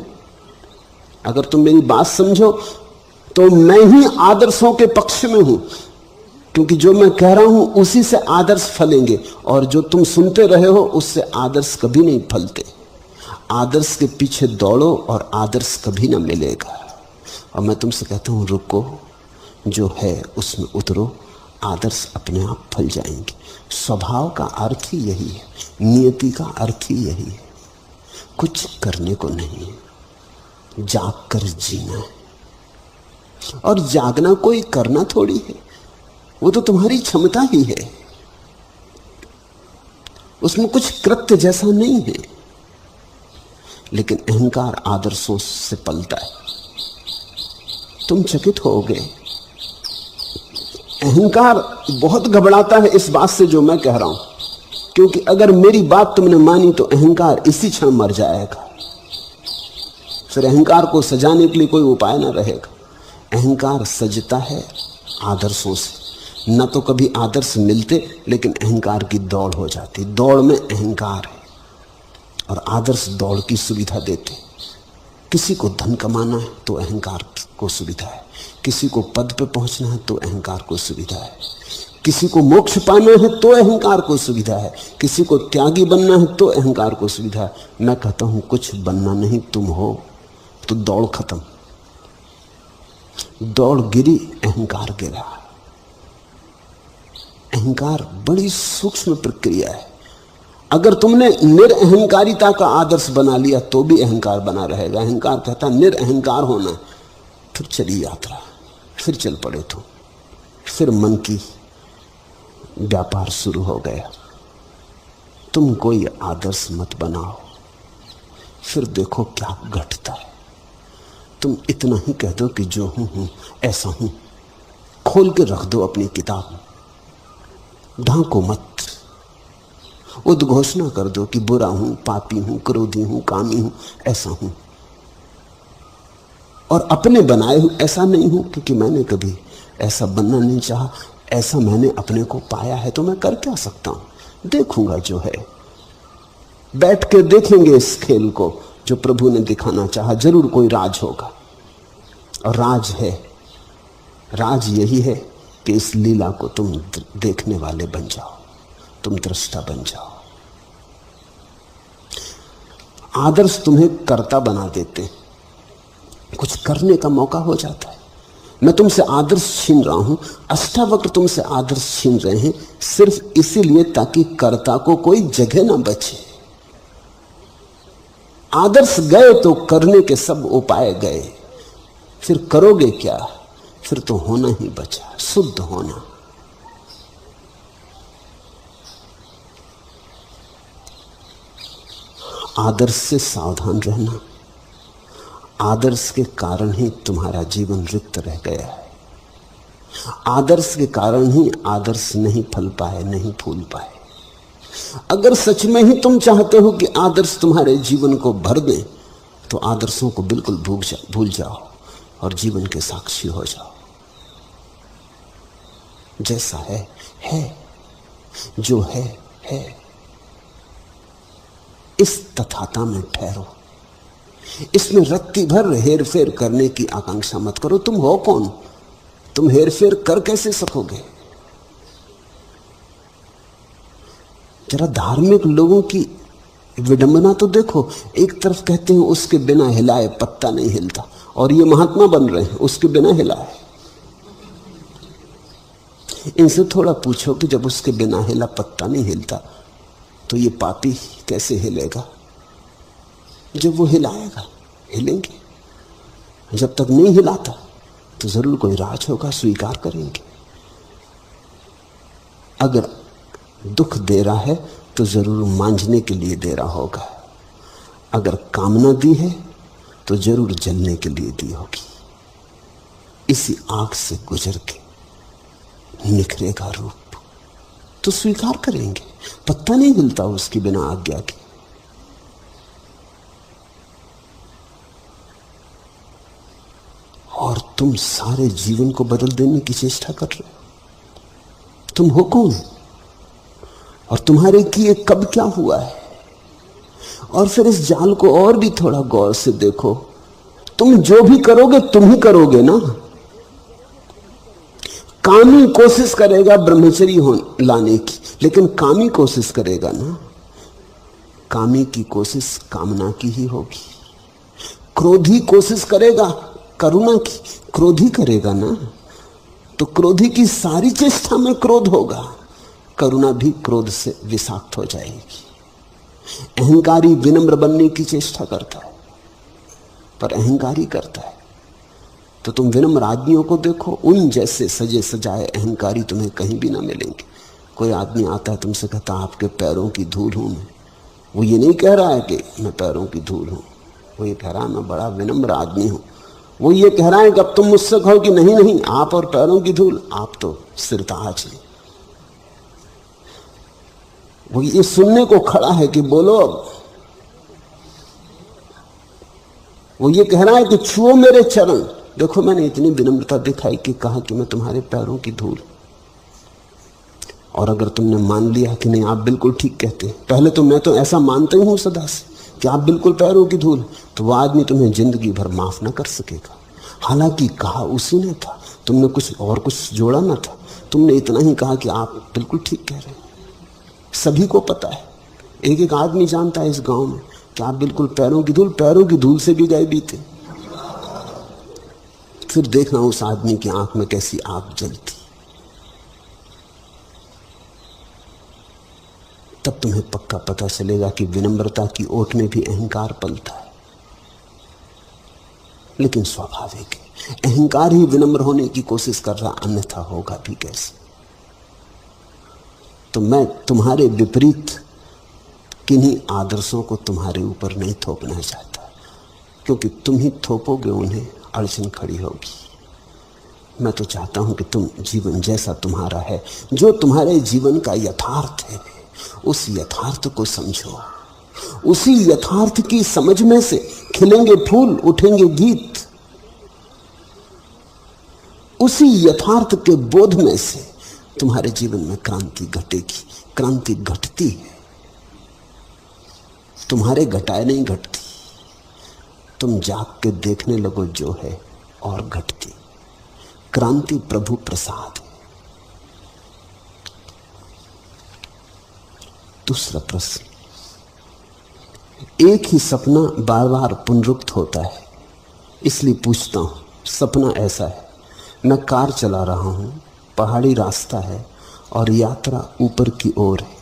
अगर तुम मेरी बात समझो तो मैं ही आदर्शों के पक्ष में हूं, क्योंकि जो मैं कह रहा हूं उसी से आदर्श फलेंगे, और जो तुम सुनते रहे हो उससे आदर्श कभी नहीं फलते। आदर्श के पीछे दौड़ो और आदर्श कभी ना मिलेगा। और मैं तुमसे कहता हूं रुको, जो है उसमें उतरो, आदर्श अपने आप फल जाएंगे। स्वभाव का अर्थ ही यही है, नियति का अर्थ ही यही है। कुछ करने को नहीं है, जाग कर जीना है। और जागना कोई करना थोड़ी है, वो तो तुम्हारी क्षमता ही है, उसमें कुछ कृत्य जैसा नहीं है। लेकिन अहंकार आदर्शों से पलता है। तुम चकित होगे, अहंकार बहुत घबराता है इस बात से जो मैं कह रहा हूं, क्योंकि अगर मेरी बात तुमने मानी तो अहंकार इसी क्षण मर जाएगा। फिर अहंकार को सजाने के लिए कोई उपाय ना रहेगा। अहंकार सजता है आदर्शों से, न तो कभी आदर्श मिलते, लेकिन अहंकार की दौड़ हो जाती। दौड़ में अहंकार है और आदर्श दौड़ की सुविधा देते। किसी को धन कमाना है तो अहंकार को सुविधा है, किसी को पद पे पहुंचना है तो अहंकार को सुविधा है, किसी को मोक्ष पाना है तो अहंकार को सुविधा है, किसी को त्यागी बनना है तो अहंकार को सुविधा है। मैं कहता हूं कुछ बनना नहीं, तुम हो तो दौड़ खत्म। दौड़ गिरी, अहंकार गिरा। अहंकार बड़ी सूक्ष्म प्रक्रिया है। अगर तुमने निरअहंकारिता का आदर्श बना लिया तो भी अहंकार बना रहेगा। अहंकार कहता निरअहंकार होना, फिर चली यात्रा, फिर चल पड़े तो फिर मन की व्यापार शुरू हो गया। तुम कोई आदर्श मत बनाओ, फिर देखो क्या घटता है। तुम इतना ही कह दो कि जो हूं ऐसा हूं, खोल के रख दो अपनी किताब, ढांको मत। उद्घोषणा कर दो कि बुरा हूं, पापी हूं, क्रोधी हूं, कामी हूं, ऐसा हूं। और अपने बनाए हूं ऐसा नहीं हूं, क्योंकि मैंने कभी ऐसा बनना नहीं चाहा, ऐसा मैंने अपने को पाया है, तो मैं कर क्या सकता हूं। देखूंगा जो है, बैठ के देखेंगे इस खेल को जो प्रभु ने दिखाना चाहा। जरूर कोई राज होगा, और राज है, राज यही है कि इस लीला को तुम देखने वाले बन जाओ, तुम दृष्टा बन जाओ। आदर्श तुम्हें कर्ता बना देते, कुछ करने का मौका हो जाता है। मैं तुमसे आदर्श छीन रहा हूं, अष्टावक्र तुमसे आदर्श छीन रहे हैं सिर्फ इसीलिए ताकि कर्ता को कोई जगह ना बचे। आदर्श गए तो करने के सब उपाय गए, फिर करोगे क्या? फिर तो होना ही बचा, शुद्ध होना। आदर्श से सावधान रहना। आदर्श के कारण ही तुम्हारा जीवन रिक्त रह गया है। आदर्श के कारण ही आदर्श नहीं फल पाए, नहीं फूल पाए। अगर सच में ही तुम चाहते हो कि आदर्श तुम्हारे जीवन को भर दें, तो आदर्शों को बिल्कुल भूल जाओ और जीवन के साक्षी हो जाओ। जैसा है, जो है। इस तथाता में ठहरो। इसमें रत्ती भर हेर फेर करने की आकांक्षा मत करो। तुम हो कौन? तुम हेर फेर कर कैसे सकोगे? जरा धार्मिक लोगों की विडंबना तो देखो। एक तरफ कहते हैं उसके बिना हिलाए पत्ता नहीं हिलता, और ये महात्मा बन रहे हैं उसके बिना हिलाए। इनसे थोड़ा पूछो कि जब उसके बिना हिला पत्ता नहीं हिलता तो ये पापी कैसे हिलेगा? जब वो हिलाएगा हिलेंगे। जब तक नहीं हिलाता तो जरूर कोई राज होगा, स्वीकार करेंगे। अगर दुख दे रहा है तो जरूर मांझने के लिए दे रहा होगा। अगर कामना दी है तो जरूर जलने के लिए दी होगी। इसी आग से गुजर के निखरेगा रूप, तो स्वीकार करेंगे। पत्ता नहीं हिलता उसके बिना आज्ञा के। और तुम सारे जीवन को बदल देने की चेष्टा कर रहे हो। तुम हो कौन? और तुम्हारे किए कब क्या हुआ है? और फिर इस जाल को और भी थोड़ा गौर से देखो। तुम जो भी करोगे तुम ही करोगे ना। कामी कोशिश करेगा ब्रह्मचर्य लाने की, लेकिन कामी कोशिश करेगा ना। कामी की कोशिश कामना की ही होगी। क्रोधी कोशिश करेगा करुणा की, क्रोधी करेगा ना। तो क्रोधी की सारी चेष्टा में क्रोध होगा। करुणा भी क्रोध से विषाक्त हो जाएगी। अहंकारी विनम्र बनने की चेष्टा करता है, पर अहंकारी करता है। तो तुम विनम्र आदमियों को देखो, उन जैसे सजे सजाए अहंकारी तुम्हें कहीं भी ना मिलेंगे। कोई आदमी आता है तुमसे कहता आपके पैरों की धूल हूं मैं। वो ये नहीं कह रहा है कि मैं पैरों की धूल हूं, वो ये कह रहा है मैं बड़ा विनम्र आदमी हूं। वो ये कह रहा है कि अब तुम मुझसे कहो कि नहीं नहीं आप और पैरों की धूल, आप तो सिरताज हैं। वो ये सुनने को खड़ा है कि बोलो अब। वो ये कह रहा है कि छुओ मेरे चरण। देखो मैंने इतनी विनम्रता दिखाई कि कहा कि मैं तुम्हारे पैरों की धूल। और अगर तुमने मान लिया कि नहीं आप बिल्कुल ठीक कहते हैं, पहले तो मैं तो ऐसा मानता ही हूं सदा से कि आप बिल्कुल पैरों की धूल, तो वह आदमी तुम्हें जिंदगी भर माफ ना कर सकेगा। हालांकि कहा उसी ने था, तुमने कुछ और कुछ जोड़ा ना था। तुमने इतना ही कहा कि आप बिल्कुल ठीक कह रहे हैं। सभी को पता है, एक एक आदमी जानता है इस गांव में कि आप बिल्कुल पैरों की धूल से भी गए बीते। फिर देखना उस आदमी की आंख में कैसी आग जलती। तब तुम्हें पक्का पता चलेगा कि विनम्रता की ओट में भी अहंकार पलता है। लेकिन स्वाभाविक है, अहंकार ही विनम्र होने की कोशिश कर रहा, अन्यथा होगा भी कैसे। तो मैं तुम्हारे विपरीत किन्हीं आदर्शों को तुम्हारे ऊपर नहीं थोपना चाहता, क्योंकि तुम ही थोपोगे उन्हें, अड़चन खड़ी होगी। मैं तो चाहता हूं कि तुम जीवन जैसा तुम्हारा है, जो तुम्हारे जीवन का यथार्थ है, उस यथार्थ को समझो। उसी यथार्थ की समझ में से खिलेंगे फूल, उठेंगे गीत। उसी यथार्थ के बोध में से तुम्हारे जीवन में क्रांति घटेगी। क्रांति घटती है, तुम्हारे घटाए नहीं घटती। तुम जाग के देखने लगो जो है और घटती। क्रांति प्रभु प्रसाद है। दूसरा प्रश्न, एक ही सपना बार बार पुनरुक्त होता है, इसलिए पूछता हूं। सपना ऐसा है, मैं कार चला रहा हूं, पहाड़ी रास्ता है और यात्रा ऊपर की ओर है।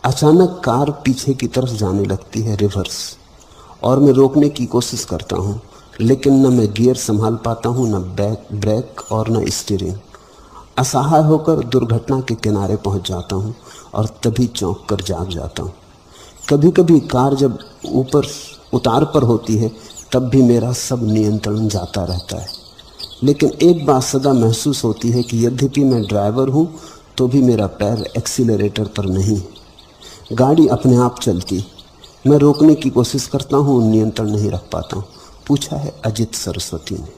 अचानक कार पीछे की तरफ जाने लगती है, रिवर्स, और मैं रोकने की कोशिश करता हूं, लेकिन न मैं गियर संभाल पाता हूं, न ब्रेक और न स्टीयरिंग। असहाय होकर दुर्घटना के किनारे पहुंच जाता हूं और तभी चौंक कर जाग जाता हूं। कभी कभी कार जब ऊपर उतार पर होती है तब भी मेरा सब नियंत्रण जाता रहता है। लेकिन एक बात सदा महसूस होती है कि यद्यपि मैं ड्राइवर हूं तो भी मेरा पैर एक्सीलरेटर पर नहीं है। गाड़ी अपने आप चलती, मैं रोकने की कोशिश करता हूं, नियंत्रण नहीं रख पाता हूं। पूछा है अजित सरस्वती ने।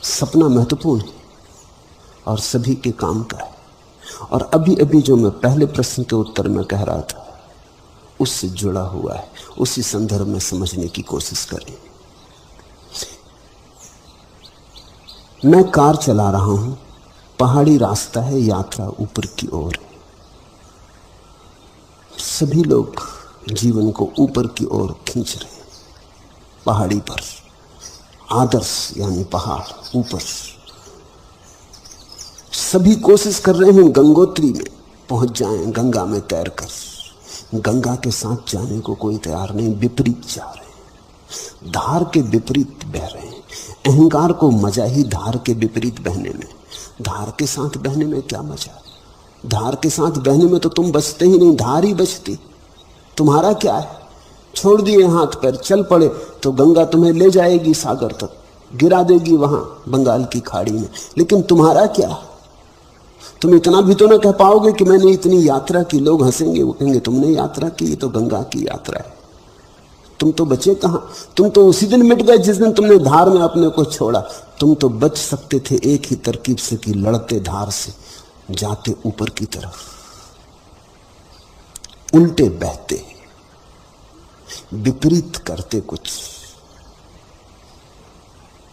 सपना महत्वपूर्ण है और सभी के काम का है। और अभी अभी जो मैं पहले प्रश्न के उत्तर में कह रहा था उससे जुड़ा हुआ है, उसी संदर्भ में समझने की कोशिश करें। मैं कार चला रहा हूं, पहाड़ी रास्ता है, यात्रा ऊपर की ओर है। सभी लोग जीवन को ऊपर की ओर खींच रहे हैं। पहाड़ी पर आदर्श यानी पहाड़ ऊपर, सभी कोशिश कर रहे हैं गंगोत्री में पहुंच जाएं, गंगा में तैरकर। गंगा के साथ जाने को कोई तैयार नहीं, विपरीत जा रहे हैं, धार के विपरीत बह रहे हैं। अहंकार को मजा ही धार के विपरीत बहने में। धार के साथ बहने में क्या मजा? धार के साथ बहने में तो तुम बचते ही नहीं, धार ही बचती। तुम्हारा क्या है? छोड़ दिए हाथ पैर, चल पड़े तो गंगा तुम्हें ले जाएगी सागर तक, गिरा देगी वहां बंगाल की खाड़ी में। लेकिन तुम्हारा क्या? तुम इतना भी तो ना कह पाओगे कि मैंने इतनी यात्रा की। लोग हंसेंगे, वो कहेंगे तुमने यात्रा की, ये तो गंगा की यात्रा है। तुम तो बचे कहां? तुम तो उसी दिन मिट गए जिस दिन तुमने धार में अपने को छोड़ा। तुम तो बच सकते थे एक ही तरकीब से कि लड़ते धार से, जाते ऊपर की तरफ, उल्टे बहते, विपरीत करते कुछ।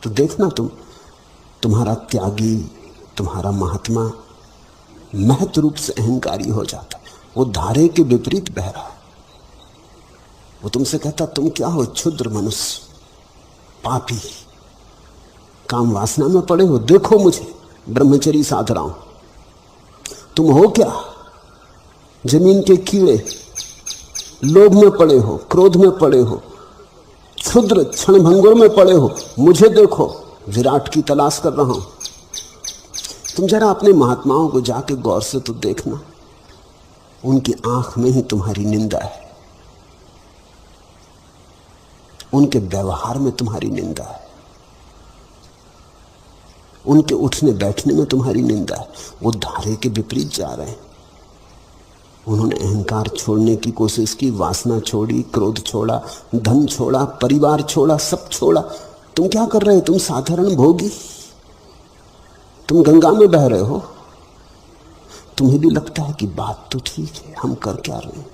तो देखना तुम्हारा त्यागी, तुम्हारा महात्मा महत रूप से अहंकारी हो जाता। वो धारे के विपरीत बह रहा है। वो तुमसे कहता तुम क्या हो? क्षुद्र मनुष्य, पापी, काम वासना में पड़े हो। देखो मुझे, ब्रह्मचर्य साध रहा हूं। तुम हो क्या? जमीन के कीड़े, लोभ में पड़े हो, क्रोध में पड़े हो, क्षुद्र क्षणभंगुर में पड़े हो। मुझे देखो, विराट की तलाश कर रहा हूं। तुम जरा अपने महात्माओं को जाके गौर से तो देखना, उनकी आंख में ही तुम्हारी निंदा है, उनके व्यवहार में तुम्हारी निंदा है, उनके उठने बैठने में तुम्हारी निंदा है। वो धारे के विपरीत जा रहे हैं। उन्होंने अहंकार छोड़ने की कोशिश की, वासना छोड़ी, क्रोध छोड़ा, धन छोड़ा, परिवार छोड़ा, सब छोड़ा। तुम क्या कर रहे हो? तुम साधारण भोगी, तुम गंगा में बह रहे हो। तुम्हें भी लगता है कि बात तो ठीक है, हम कर क्या रहे हैं?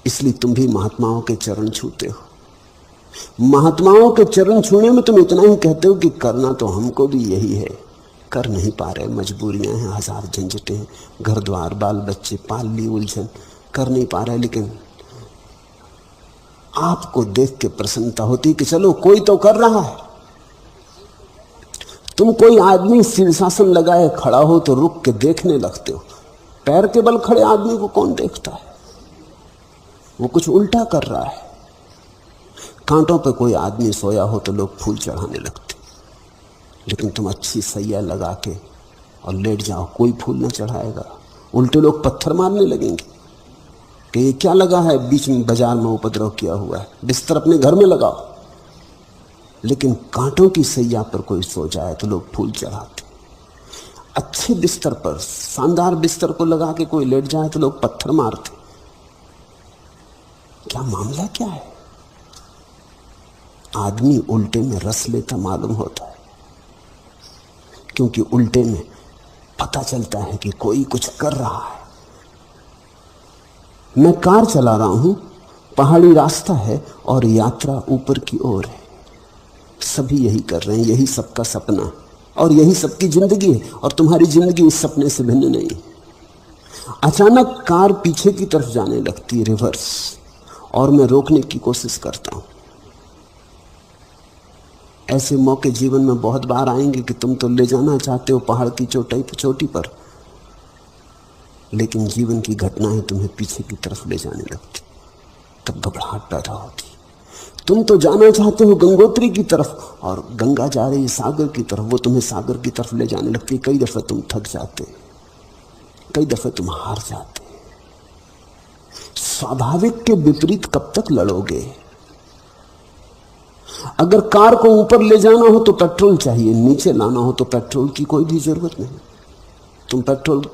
इसलिए तुम भी महात्माओं के चरण छूते हो। महात्माओं के चरण छूने में तुम इतना ही कहते हो कि करना तो हमको भी यही है, कर नहीं पा रहे, मजबूरियां हैं, हजार झंझटें, घर द्वार, बाल बच्चे, पाल ली उलझन, कर नहीं पा रहे। लेकिन आपको देख के प्रसन्नता होती कि चलो कोई तो कर रहा है। तुम कोई आदमी शीर्षासन लगाए खड़ा हो तो रुक के देखने लगते हो। पैर के बल खड़े आदमी को कौन देखता है? वो कुछ उल्टा कर रहा है। कांटों पे कोई आदमी सोया हो तो लोग फूल चढ़ाने लगते, लेकिन तुम अच्छी सैया लगा के और लेट जाओ, कोई फूल ना चढ़ाएगा। उल्टे लोग पत्थर मारने लगेंगे कि ये क्या लगा है बीच में बाजार में उपद्रव किया हुआ है, बिस्तर अपने घर में लगाओ। लेकिन कांटों की सैया पर कोई सो जाए तो लोग फूल चढ़ाते। अच्छे बिस्तर पर, शानदार बिस्तर को लगा के कोई लेट जाए तो लोग पत्थर मारते। क्या मामला क्या है? आदमी उल्टे में रस लेता मालूम होता है, क्योंकि उल्टे में पता चलता है कि कोई कुछ कर रहा है। मैं कार चला रहा हूं, पहाड़ी रास्ता है और यात्रा ऊपर की ओर है। सभी यही कर रहे हैं, यही सबका सपना और यही सबकी जिंदगी है। और तुम्हारी जिंदगी इस सपने से भिन्न नहीं है। अचानक कार पीछे की तरफ जाने लगती है, रिवर्स, और मैं रोकने की कोशिश करता हूं। ऐसे मौके जीवन में बहुत बार आएंगे कि तुम तो ले जाना चाहते हो पहाड़ की चोटी पर, लेकिन जीवन की घटनाएं तुम्हें पीछे की तरफ ले जाने लगती। तब घबराहट पैदा होती। तुम तो जाना चाहते हो गंगोत्री की तरफ, और गंगा जा रही है सागर की तरफ, वो तुम्हें सागर की तरफ ले जाने लगती है। कई दफे तुम थक जाते, कई दफे तुम हार जाते। स्वाभाविक के विपरीत कब तक लड़ोगे? अगर कार को ऊपर ले जाना हो तो पेट्रोल चाहिए, नीचे लाना हो तो पेट्रोल की कोई भी जरूरत नहीं। तुम पेट्रोल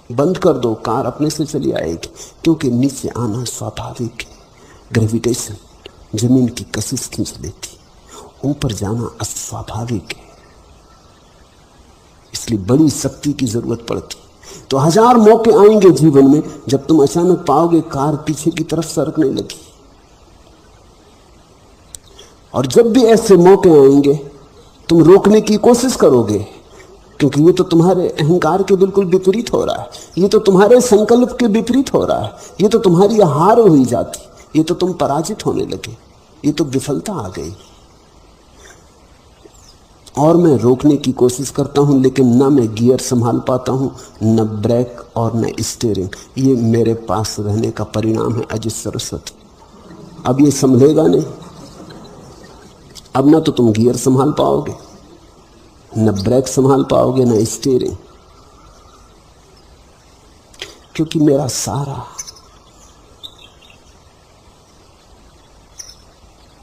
बंद कर दो, कार अपने से चली आएगी, क्योंकि नीचे आना स्वाभाविक है। ग्रेविटेशन, जमीन की कशिश खींच लेती, ऊपर जाना अस्वाभाविक है, इसलिए बड़ी शक्ति की जरूरत पड़ती। तो हजार मौके आएंगे जीवन में जब तुम अचानक पाओगे कार पीछे की तरफ सरकने लगी। और जब भी ऐसे मौके आएंगे तुम रोकने की कोशिश करोगे, क्योंकि ये तो तुम्हारे अहंकार के बिल्कुल विपरीत हो रहा है, ये तो तुम्हारे संकल्प के विपरीत हो रहा है, ये तो तुम्हारी हार हुई जाती, ये तो तुम पराजित होने लगे, ये तो विफलता आ गई। और मैं रोकने की कोशिश करता हूं, लेकिन ना मैं गियर संभाल पाता हूं, न ब्रेक और न स्टीयरिंग। ये मेरे पास रहने का परिणाम है अजित सरस्वती। अब ये संभलेगा नहीं। अब ना तो तुम गियर संभाल पाओगे, न ब्रेक संभाल पाओगे, न स्टीयरिंग, क्योंकि मेरा सारा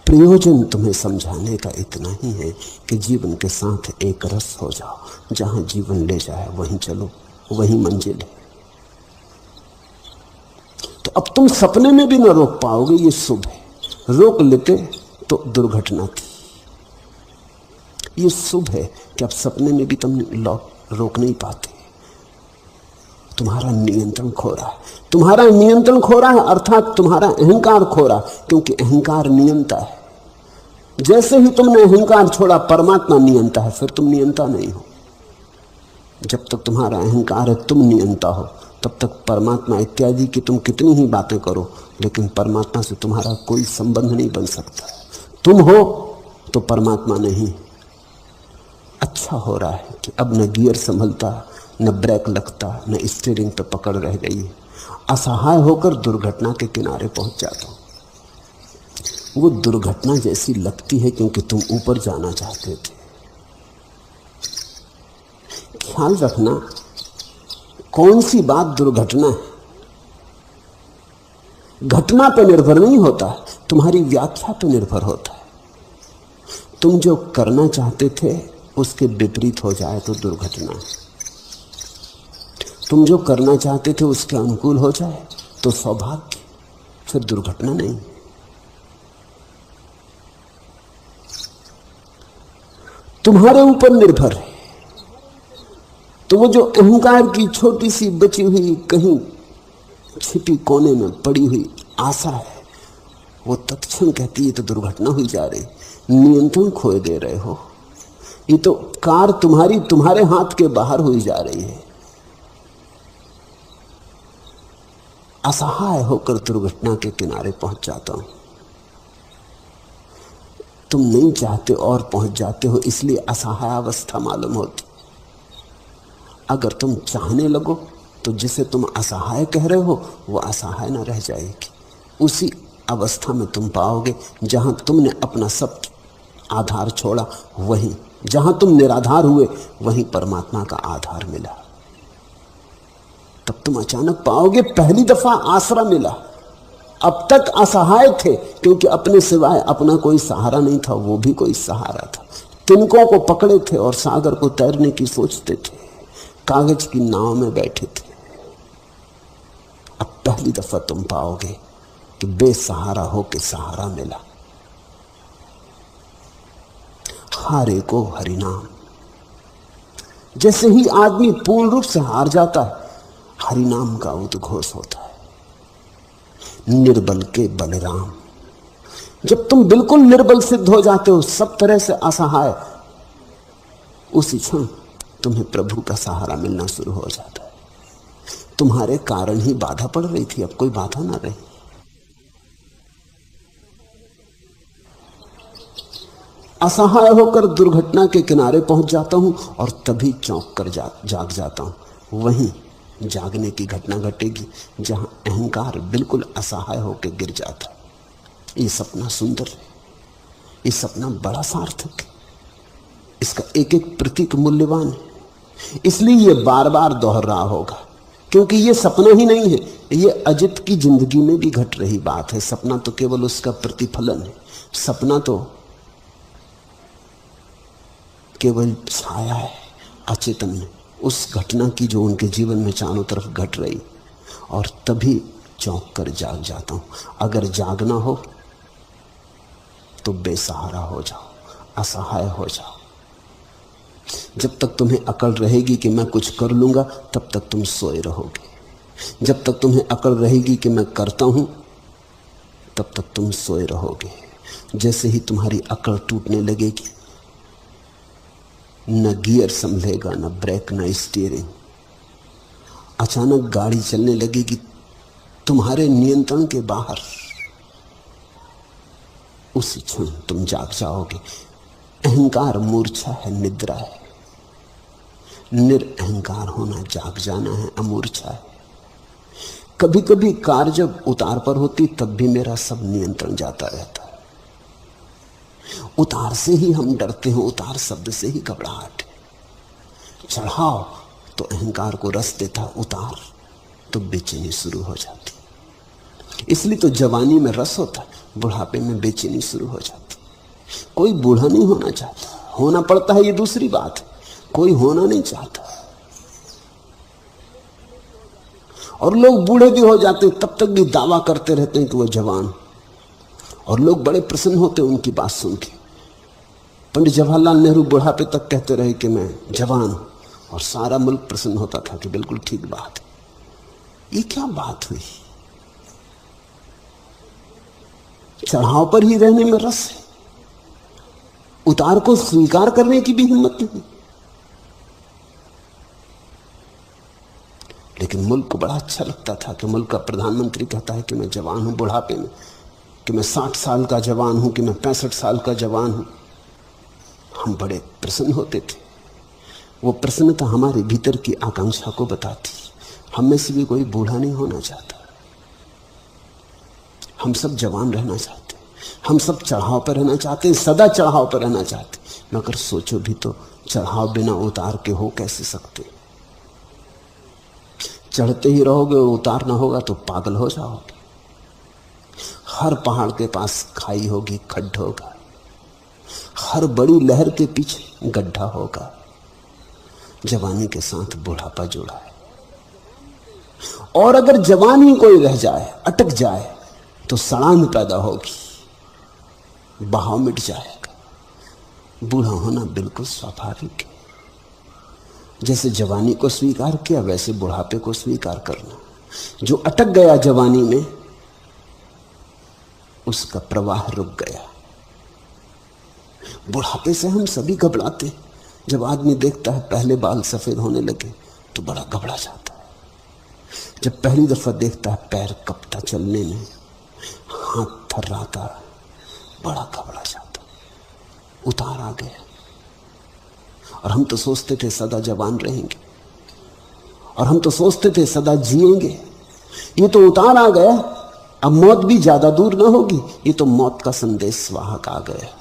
प्रयोजन तुम्हें समझाने का इतना ही है कि जीवन के साथ एक रस हो जाओ, जहां जीवन ले जाए वहीं चलो, वहीं मंजिल है। तो अब तुम सपने में भी ना रोक पाओगे, ये शुभ है। रोक लेते तो दुर्घटना थी। ये शुभ है कि अब सपने में भी तुम रोक नहीं पाते। तुम्हारा नियंत्रण खो रहा है, तुम्हारा नियंत्रण खो रहा है, अर्थात तुम्हारा अहंकार खो रहा है, क्योंकि अहंकार नियंता है। जैसे ही तुमने अहंकार छोड़ा, परमात्मा नियंता है, फिर तुम नियंता नहीं हो। जब तक तुम्हारा अहंकार है तुम नियंता हो, तब तक परमात्मा इत्यादि की तुम कितनी ही बातें करो, लेकिन परमात्मा से तुम्हारा कोई संबंध नहीं बन सकता। तुम हो तो परमात्मा नहीं। अच्छा हो रहा है कि अब न गियर संभलता, न ब्रेक लगता, न स्टीयरिंग पे पकड़ रह गई। असहाय होकर दुर्घटना के किनारे पहुंच जाता हूं। वो दुर्घटना जैसी लगती है क्योंकि तुम ऊपर जाना चाहते थे। ख्याल रखना, कौन सी बात दुर्घटना है, घटना पर निर्भर नहीं होता, तुम्हारी व्याख्या पर निर्भर होता है। तुम जो करना चाहते थे उसके विपरीत हो जाए तो दुर्घटना है, तुम जो करना चाहते थे उसके अनुकूल हो जाए तो सौभाग्य, फिर दुर्घटना नहीं। तुम्हारे ऊपर निर्भर है। तो वो जो अहंकार की छोटी सी बची हुई कहीं छिपी कोने में पड़ी हुई आशा है, वो तत्क्षण कहती है तो दुर्घटना हुई जा रही, नियंत्रण खोए दे रहे हो, ये तो कार तुम्हारे हाथ के बाहर हुई जा रही है। असहाय होकर दुर्घटना के किनारे पहुंच जाता हूं। तुम नहीं चाहते और पहुंच जाते हो, इसलिए असहाय अवस्था मालूम होती। अगर तुम चाहने लगो तो जिसे तुम असहाय कह रहे हो वो असहाय ना रह जाएगी। उसी अवस्था में तुम पाओगे जहां तुमने अपना सब आधार छोड़ा, वहीं जहां तुम निराधार हुए वहीं परमात्मा का आधार मिला। तब तुम अचानक पाओगे पहली दफा आसरा मिला। अब तक असहाय थे क्योंकि अपने सिवाय अपना कोई सहारा नहीं था, वो भी कोई सहारा था। तिनकों को पकड़े थे और सागर को तैरने की सोचते थे, कागज की नाव में बैठे थे। अब पहली दफा तुम पाओगे कि बेसहारा होके सहारा मिला। हारे को हरिनाम। जैसे ही आदमी पूर्ण रूप से हार जाता है, हरिनाम का उद्घोष होता है। निर्बल के बलराम। जब तुम बिल्कुल निर्बल सिद्ध हो जाते हो, सब तरह से असहाय, उसी क्षण तुम्हें प्रभु का सहारा मिलना शुरू हो जाता है। तुम्हारे कारण ही बाधा पड़ रही थी, अब कोई बाधा ना रही। असहाय होकर दुर्घटना के किनारे पहुंच जाता हूं और तभी चौंक कर जाग जाता हूं। वहीं जागने की घटना घटेगी जहां अहंकार बिल्कुल असहाय होकर गिर जाता है। ये सपना सुंदर है, ये सपना बड़ा सार्थक है, इसका एक एक प्रतीक मूल्यवान है। इसलिए ये बार बार दोहरा होगा, क्योंकि ये सपना ही नहीं है, ये अजित की जिंदगी में भी घट रही बात है। सपना तो केवल उसका प्रतिफलन है, सपना तो केवल छाया है अचेतन में उस घटना की जो उनके जीवन में चारों तरफ घट रही। और तभी चौंक कर जाग जाता हूं। अगर जागना हो तो बेसहारा हो जाओ, असहाय हो जाओ। जब तक तुम्हें अकल रहेगी कि मैं कुछ कर लूंगा, तब तक तुम सोए रहोगे। जब तक तुम्हें अकल रहेगी कि मैं करता हूं, तब तक तुम सोए रहोगे। जैसे ही तुम्हारी अकल टूटने लगेगी, न गियर संभलेगा, न ब्रेक, न स्टीयरिंग, अचानक गाड़ी चलने लगेगी तुम्हारे नियंत्रण के बाहर, उसी क्षण तुम जाग जाओगे। अहंकार मूर्छा है, निद्रा है। निरअहंकार होना जाग जाना है, अमूर्छा है। कभी कभी कार जब उतार पर होती तब भी मेरा सब नियंत्रण जाता रहता है। उतार से ही हम डरते हैं, उतार शब्द से ही घबराहट है। चढ़ाओ तो अहंकार को रस देता, उतार तो बेचैनी शुरू हो जाती। इसलिए तो जवानी में रस होता, बुढ़ापे में बेचैनी शुरू हो जाती। कोई बूढ़ा नहीं होना चाहता, होना पड़ता है ये दूसरी बात है, कोई होना नहीं चाहता। और लोग बूढ़े भी हो जाते हैं तब तक भी दावा करते रहते हैं कि वो जवान, और लोग बड़े प्रसन्न होते हैं उनकी बात सुन के। पंडित जवाहरलाल नेहरू बुढ़ापे तक कहते रहे कि मैं जवान हूं, और सारा मुल्क प्रसन्न होता था कि बिल्कुल ठीक बात है। ये क्या बात हुई? चढ़ाव पर ही रहने में रस है, उतार को स्वीकार करने की भी हिम्मत नहीं। लेकिन मुल्क को बड़ा अच्छा लगता था कि मुल्क का प्रधानमंत्री कहता है कि मैं जवान हूं बुढ़ापे में, कि मैं 60 साल का जवान हूं, कि मैं 65 साल का जवान हूं। हम बड़े प्रसन्न होते थे। वो प्रसन्नता हमारे भीतर की आकांक्षा को बताती। हम में से भी कोई बूढ़ा नहीं होना चाहता, हम सब जवान रहना चाहते, हम सब चढ़ाव पर रहना चाहते हैं, सदा चढ़ाव पर रहना चाहते। मगर सोचो भी तो, चढ़ाव बिना उतार के हो कैसे सकते? चढ़ते ही रहोगे और उतार ना होगा तो पागल हो जाओगे। हर पहाड़ के पास खाई होगी, खड्डा होगा, हर बड़ी लहर के पीछे गड्ढा होगा। जवानी के साथ बुढ़ापा जुड़ा है। और अगर जवानी कोई रह जाए, अटक जाए, तो सड़ांध पैदा होगी, बहाव मिट जाएगा। बूढ़ा होना बिल्कुल स्वाभाविक है। जैसे जवानी को स्वीकार किया, वैसे बुढ़ापे को स्वीकार करना। जो अटक गया जवानी में, उसका प्रवाह रुक गया। बुढ़ापे से हम सभी घबराते हैं। जब आदमी देखता है पहले बाल सफेद होने लगे तो बड़ा घबरा जाता है। जब पहली दफा देखता है पैर कपता चलने में, हाथ थर्राता, बड़ा घबरा जाता। उतार आ गया। और हम तो सोचते थे सदा जवान रहेंगे, और हम तो सोचते थे सदा जिएंगे। ये तो उतार आ गया, अब मौत भी ज्यादा दूर ना होगी। ये तो मौत का संदेश वाहक आ गया।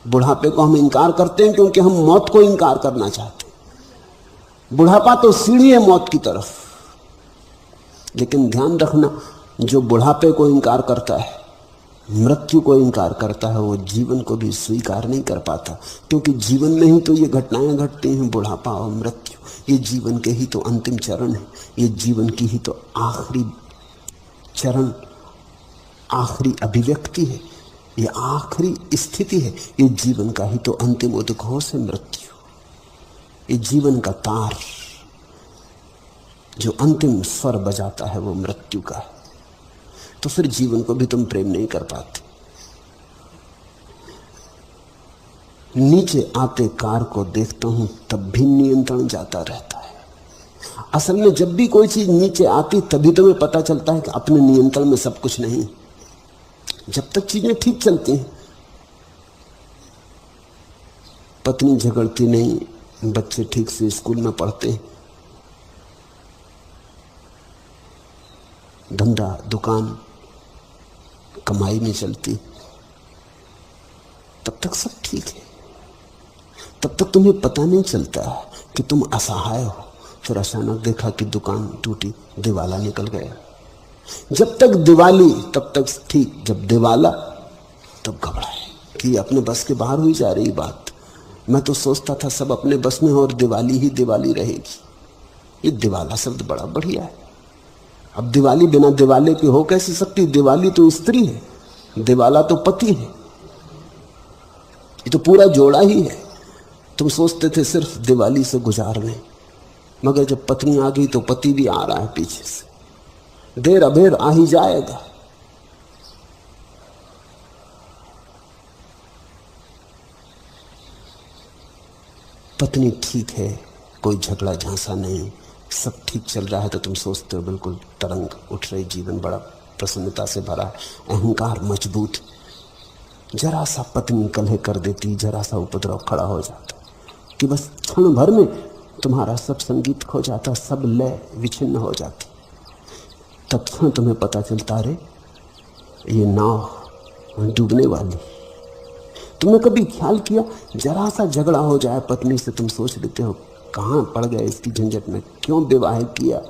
बुढ़ापे को हम इंकार करते हैं क्योंकि हम मौत को इंकार करना चाहते हैं। बुढ़ापा तो सीढ़ी है मौत की तरफ। लेकिन ध्यान रखना, जो बुढ़ापे को इंकार करता है, मृत्यु को इंकार करता है, वो जीवन को भी स्वीकार नहीं कर पाता। क्योंकि जीवन में ही तो ये घटनाएं घटती हैं, बुढ़ापा और मृत्यु। ये जीवन के ही तो अंतिम चरण है, ये जीवन की ही तो आखिरी चरण, आखिरी अभिव्यक्ति है, ये आखिरी स्थिति है। ये जीवन का ही तो अंतिम उद्घोष है मृत्यु। ये जीवन का तार जो अंतिम स्वर बजाता है वो मृत्यु का है। तो फिर जीवन को भी तुम प्रेम नहीं कर पाते। नीचे आते कार को देखता हूं तब भी नियंत्रण जाता रहता है। असल में जब भी कोई चीज नीचे आती तभी तुम्हें पता चलता है कि अपने नियंत्रण में सब कुछ नहीं। जब तक चीजें ठीक चलती हैं, पत्नी झगड़ती नहीं, बच्चे ठीक से स्कूल में पढ़ते हैं, धंधा दुकान कमाई में चलती, तब तक सब ठीक है। तब तक तुम्हें पता नहीं चलता कि तुम असहाय हो। फिर अचानक देखा कि दुकान टूटी, दिवाला निकल गया। जब तक दिवाली तब तक ठीक, जब दिवाला तब घबराए कि अपने बस के बाहर हुई जा रही बात। मैं तो सोचता था सब अपने बस में हो और दिवाली ही दिवाली रहेगी। ये दिवाला शब्द बड़ा बढ़िया है। अब दिवाली बिना दिवाले के हो कैसे सकती? दिवाली तो स्त्री है, दिवाला तो पति है, ये तो पूरा जोड़ा ही है। तुम सोचते थे सिर्फ दिवाली से गुजार लें, मगर जब पत्नी आ गई तो पति भी आ रहा है पीछे से। देर अबेर आ ही जाएगा। पत्नी ठीक है, कोई झगड़ा झांसा नहीं, सब ठीक चल रहा है, तो तुम सोचते हो बिल्कुल तरंग उठ रही, जीवन बड़ा प्रसन्नता से भरा है, अहंकार मजबूत। जरा सा पत्नी कलह कर देती, जरा सा उपद्रव खड़ा हो जाता कि बस क्षण भर में तुम्हारा सब संगीत खो जाता, सब लय विच्छिन्न हो जाती। तत्क्षण तुम्हें पता चलता, रे ये नाव डूबने वाली। तुमने कभी ख्याल किया, जरा सा झगड़ा हो जाए पत्नी से, तुम सोच लेते हो कहाँ पड़ गए इसकी झंझट में, क्यों विवाह किया,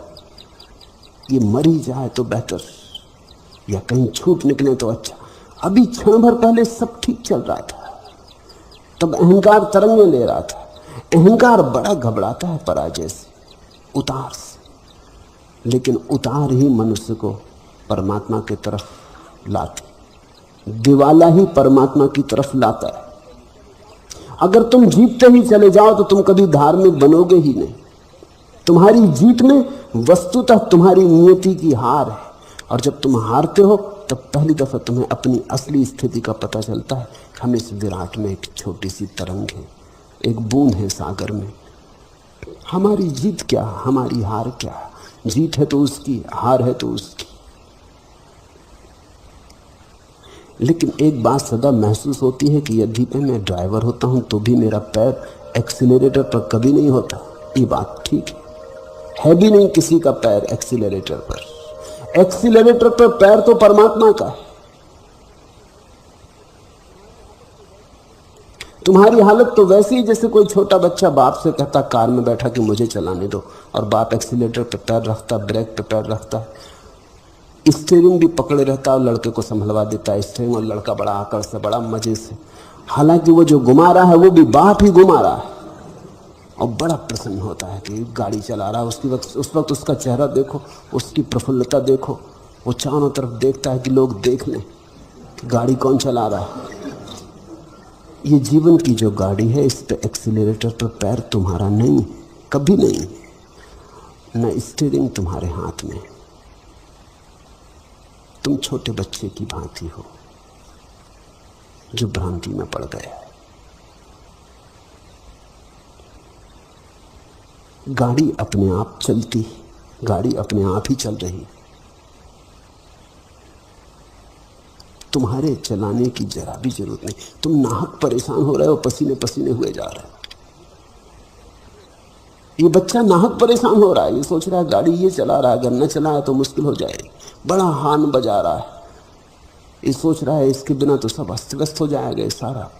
ये मर ही जाए तो बेहतर, या कहीं छूट निकले तो अच्छा। अभी क्षण भर पहले सब ठीक चल रहा था, तब अहंकार तरंगे ले रहा था। अहंकार बड़ा घबराता है पराजय से, उतार से, लेकिन उतार ही मनुष्य को परमात्मा की तरफ लाती। दिवाला ही परमात्मा की तरफ लाता है। अगर तुम जीतते ही चले जाओ तो तुम कभी धार्मिक बनोगे ही नहीं। तुम्हारी जीत में वस्तुतः तुम्हारी नियति की हार है, और जब तुम हारते हो तब पहली दफा तुम्हें अपनी असली स्थिति का पता चलता है। हम इस विराट में एक छोटी सी तरंग है, एक बूंद है सागर में। हमारी जीत क्या, हमारी हार क्या? जीत है तो उसकी, हार है तो उसकी। लेकिन एक बात सदा महसूस होती है कि यदि मैं ड्राइवर होता हूं तो भी मेरा पैर एक्सीलरेटर पर कभी नहीं होता। ये बात ठीक है भी नहीं किसी का पैर एक्सीलरेटर पर। एक्सीलरेटर पर पैर तो परमात्मा का है। तुम्हारी हालत तो वैसी ही जैसे कोई छोटा बच्चा बाप से कहता कार में बैठा कि मुझे चलाने दो, और बाप एक्सीलरेटर पर पैर रखता, ब्रेक पर पैर रखता, स्टीयरिंग भी पकड़े रहता और लड़के को संभलवा देता है स्टीयरिंग, और लड़का बड़ा आकड़ से, बड़ा मजे से, हालांकि वो जो घुमा रहा है वो भी बाप ही घुमा रहा है, और बड़ा प्रसन्न होता है कि गाड़ी चला रहा है। उस वक्त उसका चेहरा देखो, उसकी प्रफुल्लता देखो, वो चारों तरफ देखता है कि लोग देख लें कि गाड़ी कौन चला रहा है। ये जीवन की जो गाड़ी है, इस पे एक्सीलरेटर पर पैर तुम्हारा नहीं, कभी नहीं, न स्टीयरिंग तुम्हारे हाथ में। तुम छोटे बच्चे की भांति हो जो भ्रांति में पड़ गया। गाड़ी अपने आप चलती, गाड़ी अपने आप ही चल रही, तुम्हारे चलाने की जरा भी जरूरत नहीं। तुम नाहक परेशान हो रहे हो, पसीने पसीने हुए जा रहे हो। ये बच्चा नाहक परेशान हो रहा है, ये सोच रहा है गाड़ी ये चला रहा है, अगर न चलाया तो मुश्किल हो जाएगी, बड़ा हार्न बजा रहा है, ये सोच रहा है इसके बिना तो सब अस्त व्यस्त हो जाएगा, सारा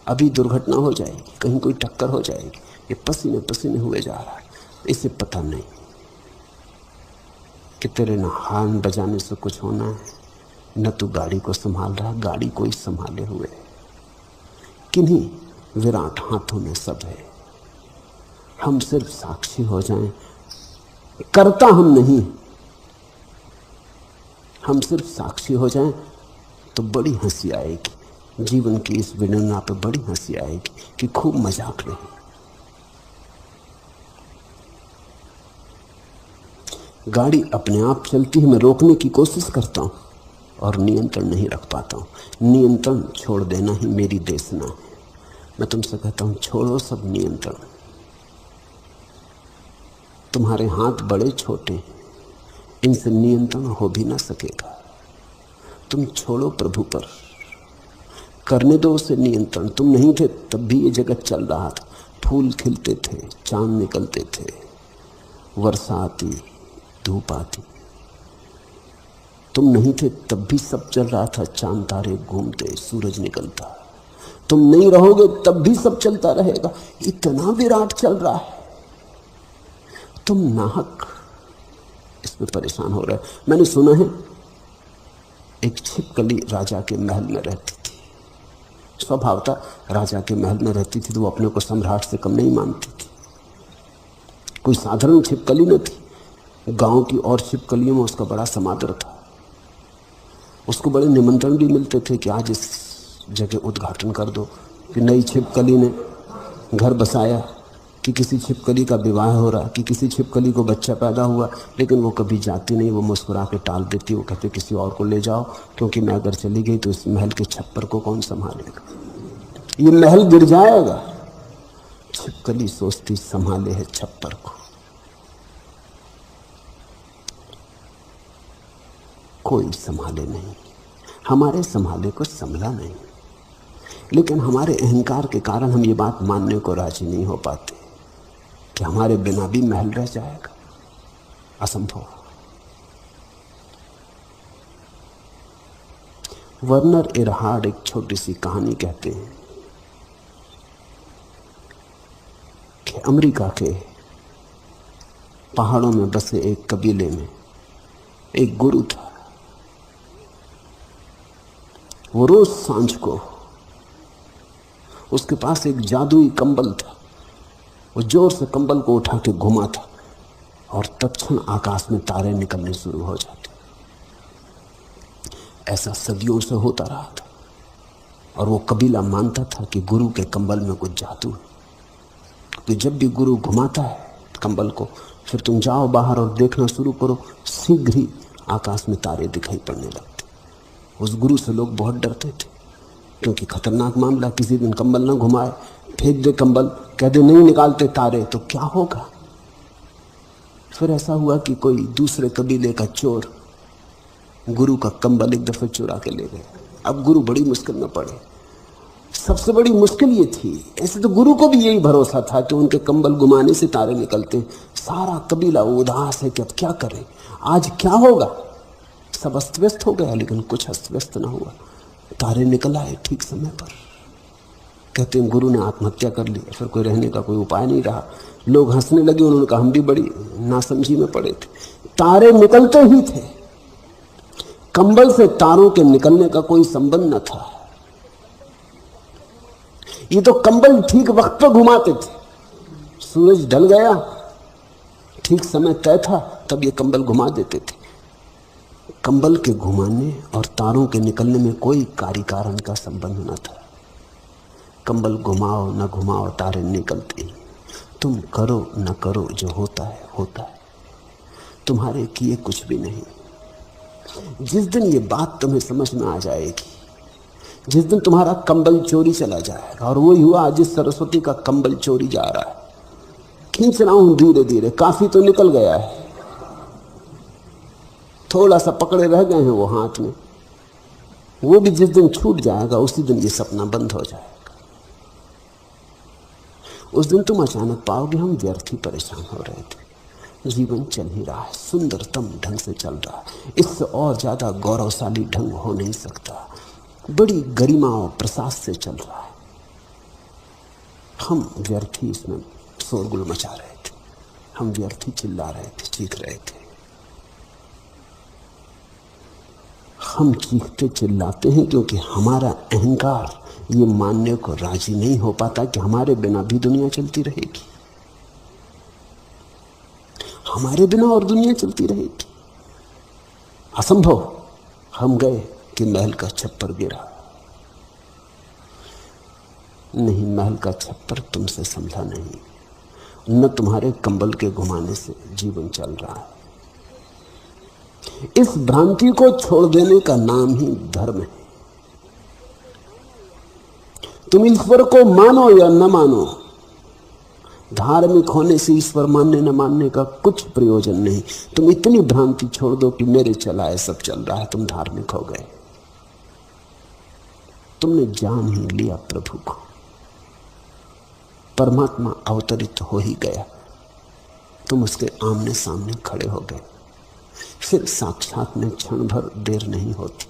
अभी दुर्घटना हो जाएगी, कहीं कोई टक्कर हो जाएगी। ये पसीने पसीने हुए जा रहा है, इसे पता नहीं कि तेरे न हार्न बजाने से कुछ होना है, न तू गाड़ी को संभाल रहा, गाड़ी कोई संभाले हुए। किन्हीं विराट हाथों में सब है। हम सिर्फ साक्षी हो जाएं, करता हम नहीं, हम सिर्फ साक्षी हो जाएं तो बड़ी हंसी आएगी। जीवन की इस विडंबना पे बड़ी हंसी आएगी कि खूब मजाक रही। गाड़ी अपने आप चलती है, मैं रोकने की कोशिश करता हूं और नियंत्रण नहीं रख पाता हूं। नियंत्रण छोड़ देना ही मेरी देशना है। मैं तुमसे कहता हूं छोड़ो सब नियंत्रण। तुम्हारे हाथ बड़े छोटे हैं, इनसे नियंत्रण हो भी ना सकेगा। तुम छोड़ो प्रभु पर, करने दो उसे नियंत्रण। तुम नहीं थे तब भी ये जगत चल रहा था, फूल खिलते थे, चांद निकलते थे, वर्षा आती, धूप आती। तुम नहीं थे तब भी सब चल रहा था, चांद तारे घूमते, सूरज निकलता। तुम नहीं रहोगे तब भी सब चलता रहेगा। इतना विराट चल रहा है, तुम नाहक इसमें परेशान हो रहे हो। मैंने सुना है एक छिपकली राजा के महल में रहती थी। स्वभावतः राजा के महल में रहती थी तो वो अपने को सम्राट से कम नहीं मानती थी। कोई साधारण छिपकली न थी, गांव की और छिपकलियों में उसका बड़ा समादर था। उसको बड़े निमंत्रण भी मिलते थे कि आज इस जगह उद्घाटन कर दो, कि नई छिपकली ने घर बसाया, कि किसी छिपकली का विवाह हो रहा, कि किसी छिपकली को बच्चा पैदा हुआ। लेकिन वो कभी जाती नहीं, वो मुस्कुरा के टाल देती। वो कहते किसी और को ले जाओ, क्योंकि मैं अगर चली गई तो इस महल के छप्पर को कौन संभालेगा, ये महल गिर जाएगा। छिपकली सोचती संभाले है छप्पर को, कोई संभाले नहीं। हमारे संभाले को संभला नहीं, लेकिन हमारे अहंकार के कारण हम ये बात मानने को राजी नहीं हो पाते कि हमारे बिना भी महल रह जाएगा। असंभव। वर्नर एरहार्ड एक छोटी सी कहानी कहते हैं कि अमेरिका के पहाड़ों में बसे एक कबीले में एक गुरु था। वो रोज सांझ को उसके पास एक जादुई कंबल था। वो जोर से कंबल को उठा के घुमाता और तत्क्षण आकाश में तारे निकलने शुरू हो जाते। ऐसा सदियों से होता रहा था और वो कबीला मानता था कि गुरु के कंबल में कुछ जादू है। तो जब भी गुरु घुमाता है कंबल को, फिर तुम जाओ बाहर और देखना शुरू करो, शीघ्र ही आकाश में तारे दिखाई पड़ने लगते। उस गुरु से लोग बहुत डरते थे, क्योंकि खतरनाक मामला, किसी दिन कंबल ना घुमाए, फेंक दे कंबल, कह दे नहीं निकालते तारे तो क्या होगा। फिर ऐसा हुआ कि कोई दूसरे कबीले का चोर गुरु का कंबल एक दफे चुरा के ले गए। अब गुरु बड़ी मुश्किल में पड़े। सबसे बड़ी मुश्किल ये थी, ऐसे तो गुरु को भी यही भरोसा था कि उनके कंबल घुमाने से तारे निकलते। सारा कबीला उदास है कि अब क्या करें, आज क्या होगा। सब अस्त व्यस्त हो गया, लेकिन कुछ अस्त व्यस्त ना हुआ। तारे निकल आए ठीक समय पर। कहते हैं गुरु ने आत्महत्या कर ली, फिर कोई रहने का कोई उपाय नहीं रहा। लोग हंसने लगे, उन्होंने कहा हम भी बड़ी नासमझी में पड़े थे। तारे निकलते ही थे, कंबल से तारों के निकलने का कोई संबंध न था। ये तो कंबल ठीक वक्त पर घुमाते थे। सूरज ढल गया, ठीक समय तय था, तब ये कंबल घुमा देते थे। कंबल के घुमाने और तारों के निकलने में कोई कार्य कारण का संबंध न था। कंबल घुमाओ न घुमाओ, तारे निकलते ही। तुम करो न करो, जो होता है होता है, तुम्हारे किए कुछ भी नहीं। जिस दिन ये बात तुम्हें समझ में आ जाएगी, जिस दिन तुम्हारा कंबल चोरी चला जाएगा, और वही हुआ आज इस सरस्वती का कंबल चोरी जा रहा है। खींच रहा हूं धीरे धीरे, काफी तो निकल गया है, थोड़ा सा पकड़े रह गए हैं वो हाथ में। वो भी जिस दिन छूट जाएगा उसी दिन ये सपना बंद हो जाएगा। उस दिन तुम अचानक पाओगे हम व्यर्थ ही परेशान हो रहे थे। जीवन चल ही रहा है, सुंदरतम ढंग से चल रहा है, इससे और ज्यादा गौरवशाली ढंग हो नहीं सकता। बड़ी गरिमा और प्रसाद से चल रहा है। हम व्यर्थ ही इसमें शोरगुल मचा रहे थे, हम व्यर्थ ही चिल्ला रहे थे, चीख रहे थे। हम चीखते चिल्लाते हैं क्योंकि हमारा अहंकार ये मानने को राजी नहीं हो पाता कि हमारे बिना भी दुनिया चलती रहेगी, हमारे बिना और दुनिया चलती रहेगी। असंभव। हम गए कि महल का छप्पर गिरा। नहीं, महल का छप्पर तुमसे संभला नहीं, न तुम्हारे कंबल के घुमाने से जीवन चल रहा है। इस भ्रांति को छोड़ देने का नाम ही धर्म है। तुम ईश्वर को मानो या न मानो, धार्मिक होने से ईश्वर मानने न मानने का कुछ प्रयोजन नहीं। तुम इतनी भ्रांति छोड़ दो कि मेरे चलाए सब चल रहा है, तुम धार्मिक हो गए। तुमने जान ही लिया प्रभु को, परमात्मा अवतरित हो ही गया, तुम उसके आमने सामने खड़े हो गए। फिर साक्षात में क्षण भर देर नहीं होती।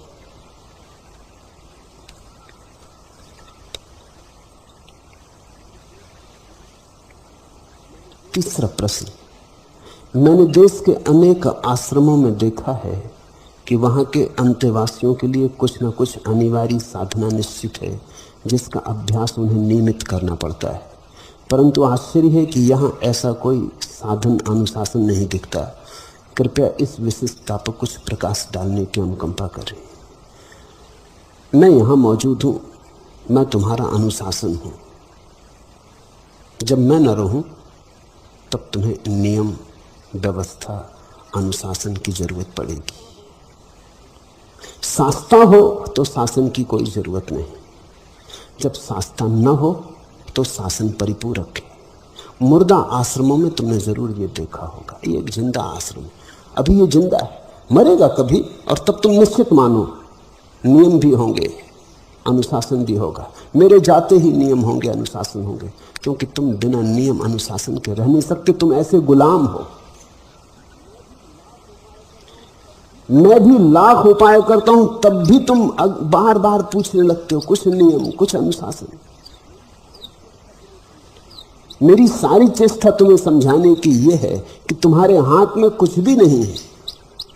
तीसरा प्रश्न, मैंने देश के अनेक आश्रमों में देखा है कि वहां के अंतेवासियों के लिए कुछ न कुछ अनिवार्य साधना निश्चित है जिसका अभ्यास उन्हें नियमित करना पड़ता है, परंतु आश्चर्य है कि यहाँ ऐसा कोई साधन अनुशासन नहीं दिखता। कृपया इस विशिष्टता पर कुछ प्रकाश डालने की अनुकंपा करें। मैं यहाँ मौजूद हूँ, मैं तुम्हारा अनुशासन हूँ। जब मैं न रहूँ तब तुम्हें नियम, व्यवस्था, अनुशासन की जरूरत पड़ेगी। शास्ता हो तो शासन की कोई जरूरत नहीं, जब शास्ता न हो तो शासन परिपूरक है। मुर्दा आश्रमों में तुमने जरूर ये देखा होगा, ये एक जिंदा आश्रम, अभी ये जिंदा है, मरेगा कभी, और तब तुम निश्चित मानो नियम भी होंगे, अनुशासन भी होगा। मेरे जाते ही नियम होंगे, अनुशासन होंगे, क्योंकि तुम बिना नियम अनुशासन के रह नहीं सकते। तुम ऐसे गुलाम हो। मैं भी लाख उपाय करता हूं तब भी तुम बार बार पूछने लगते हो कुछ नियम, कुछ अनुशासन। मेरी सारी चेष्टा तुम्हें समझाने की यह है कि तुम्हारे हाथ में कुछ भी नहीं है।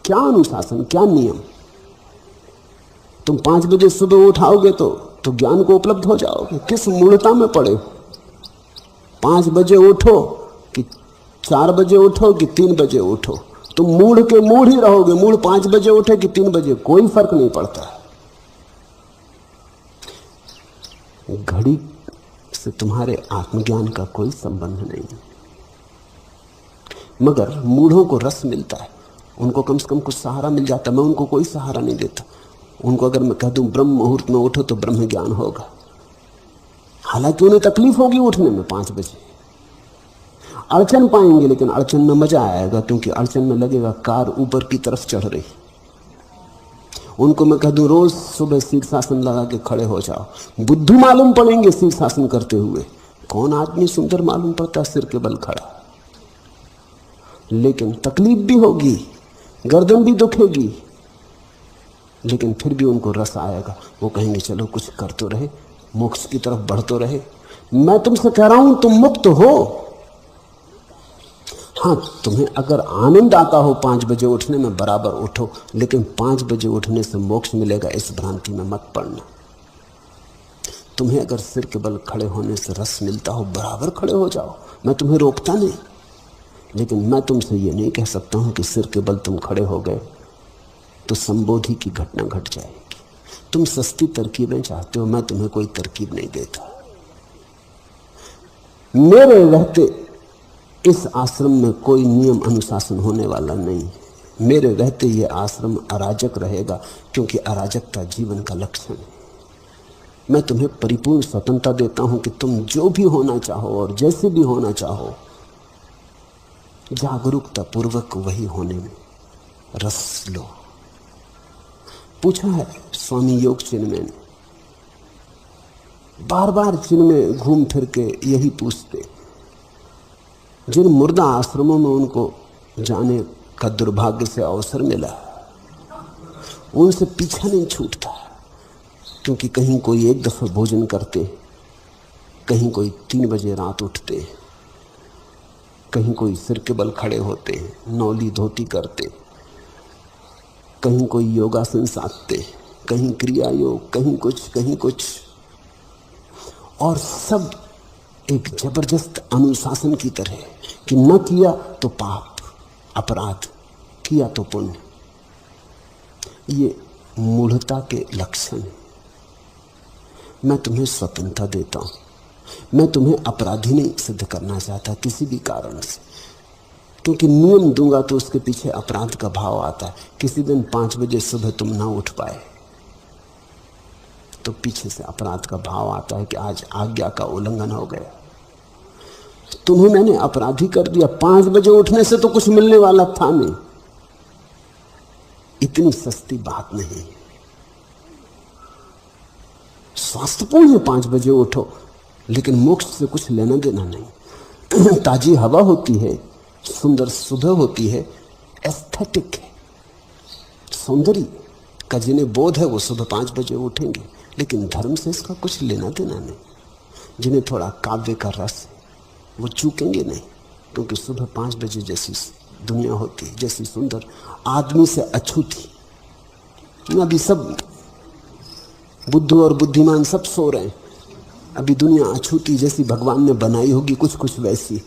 क्या अनुशासन, क्या नियम? तुम 5 बजे सुबह उठाओगे तो ज्ञान को उपलब्ध हो जाओगे। किस मूढ़ता में पड़े हो? 5 बजे उठो कि 4 बजे उठो कि 3 बजे उठो, तुम मूढ़ के मूढ़ ही रहोगे। मूढ़ 5 बजे उठे कि 3 बजे, कोई फर्क नहीं पड़ता। घड़ी से तुम्हारे आत्मज्ञान का कोई संबंध नहीं, मगर मूढ़ों को रस मिलता है, उनको कम से कम कुछ सहारा मिल जाता है। मैं उनको कोई सहारा नहीं देता। उनको अगर मैं कह दूं ब्रह्म मुहूर्त में उठो तो ब्रह्म ज्ञान होगा, हालांकि उन्हें तकलीफ होगी उठने में। 5 बजे अड़चन पाएंगे, लेकिन अड़चन में मजा आएगा, क्योंकि अड़चन में लगेगा कार ऊपर की तरफ चढ़ रही। उनको मैं कह दूं रोज सुबह शीर्षासन लगा के खड़े हो जाओ, बुद्धू मालूम पड़ेंगे शीर्षासन करते हुए। कौन आदमी सुंदर मालूम पड़ता है सिर के बल खड़ा, लेकिन तकलीफ भी होगी, गर्दन भी दुखेगी, लेकिन फिर भी उनको रस आएगा। वो कहेंगे चलो कुछ कर तो रहे, मोक्ष की तरफ बढ़ तो रहे। मैं तुमसे कह रहा हूं तुम मुक्त हो। हाँ, तुम्हें अगर आनंद आता हो 5 बजे उठने में, बराबर उठो, लेकिन 5 बजे उठने से मोक्ष मिलेगा इस भ्रांति में मत पड़ना। तुम्हें अगर सिर के बल खड़े होने से रस मिलता हो, बराबर खड़े हो जाओ, मैं तुम्हें रोकता नहीं। लेकिन मैं तुमसे ये नहीं कह सकता हूं कि सिर के बल तुम खड़े हो गए तो संबोधि की घटना घट जाएगी। तुम सस्ती तरकीबें चाहते हो, मैं तुम्हें कोई तरकीब नहीं देता। मेरे रहते इस आश्रम में कोई नियम अनुशासन होने वाला नहीं। मेरे रहते ये आश्रम अराजक रहेगा, क्योंकि अराजकता जीवन का लक्षण है। मैं तुम्हें परिपूर्ण स्वतंत्रता देता हूं कि तुम जो भी होना चाहो और जैसे भी होना चाहो, जागरूकता पूर्वक वही होने में रस लो। पूछा है स्वामी योग चिन्मय ने, बार बार चिन्मय घूम फिर के यही पूछते। जिन मुर्दा आश्रमों में उनको जाने का दुर्भाग्य से अवसर मिला, उनसे पीछा नहीं छूटता, क्योंकि कहीं कोई 1 दफा भोजन करते, कहीं कोई 3 बजे रात उठते, कहीं कोई सिर के बल खड़े होते, नौली धोती करते, कहीं कोई योगासन साधते, कहीं क्रिया योग, कहीं कुछ, और सब एक जबरदस्त अनुशासन की तरह कि न किया तो पाप, अपराध, किया तो पुण्य। ये मूढ़ता के लक्षण है। मैं तुम्हें स्वतंत्रता देता हूं, मैं तुम्हें अपराधी नहीं सिद्ध करना चाहता किसी भी कारण से, क्योंकि नियम दूंगा तो उसके पीछे अपराध का भाव आता है। किसी दिन 5 बजे सुबह तुम ना उठ पाए तो पीछे से अपराध का भाव आता है कि आज आज्ञा का उल्लंघन हो गया, तुम्हें मैंने अपराधी कर दिया। 5 बजे उठने से तो कुछ मिलने वाला था नहीं। इतनी सस्ती बात नहीं। स्वास्थ्यपूर्ण है 5 बजे उठो, लेकिन मोक्ष से कुछ लेना देना नहीं। ताजी हवा होती है, सुंदर सुबह होती है, एस्थेटिक है, सौंदर्य का जिन्हें बोध है वो सुबह 5 बजे उठेंगे, लेकिन धर्म से इसका कुछ लेना देना नहीं। जिन्हें थोड़ा काव्य का रस वो चूकेंगे नहीं, क्योंकि सुबह 5 बजे जैसी दुनिया होती, जैसी सुंदर, आदमी से अछूती। अभी सब बुद्धू और बुद्धिमान सब सो रहे हैं, अभी दुनिया अछूती जैसी भगवान ने बनाई होगी, कुछ कुछ वैसी।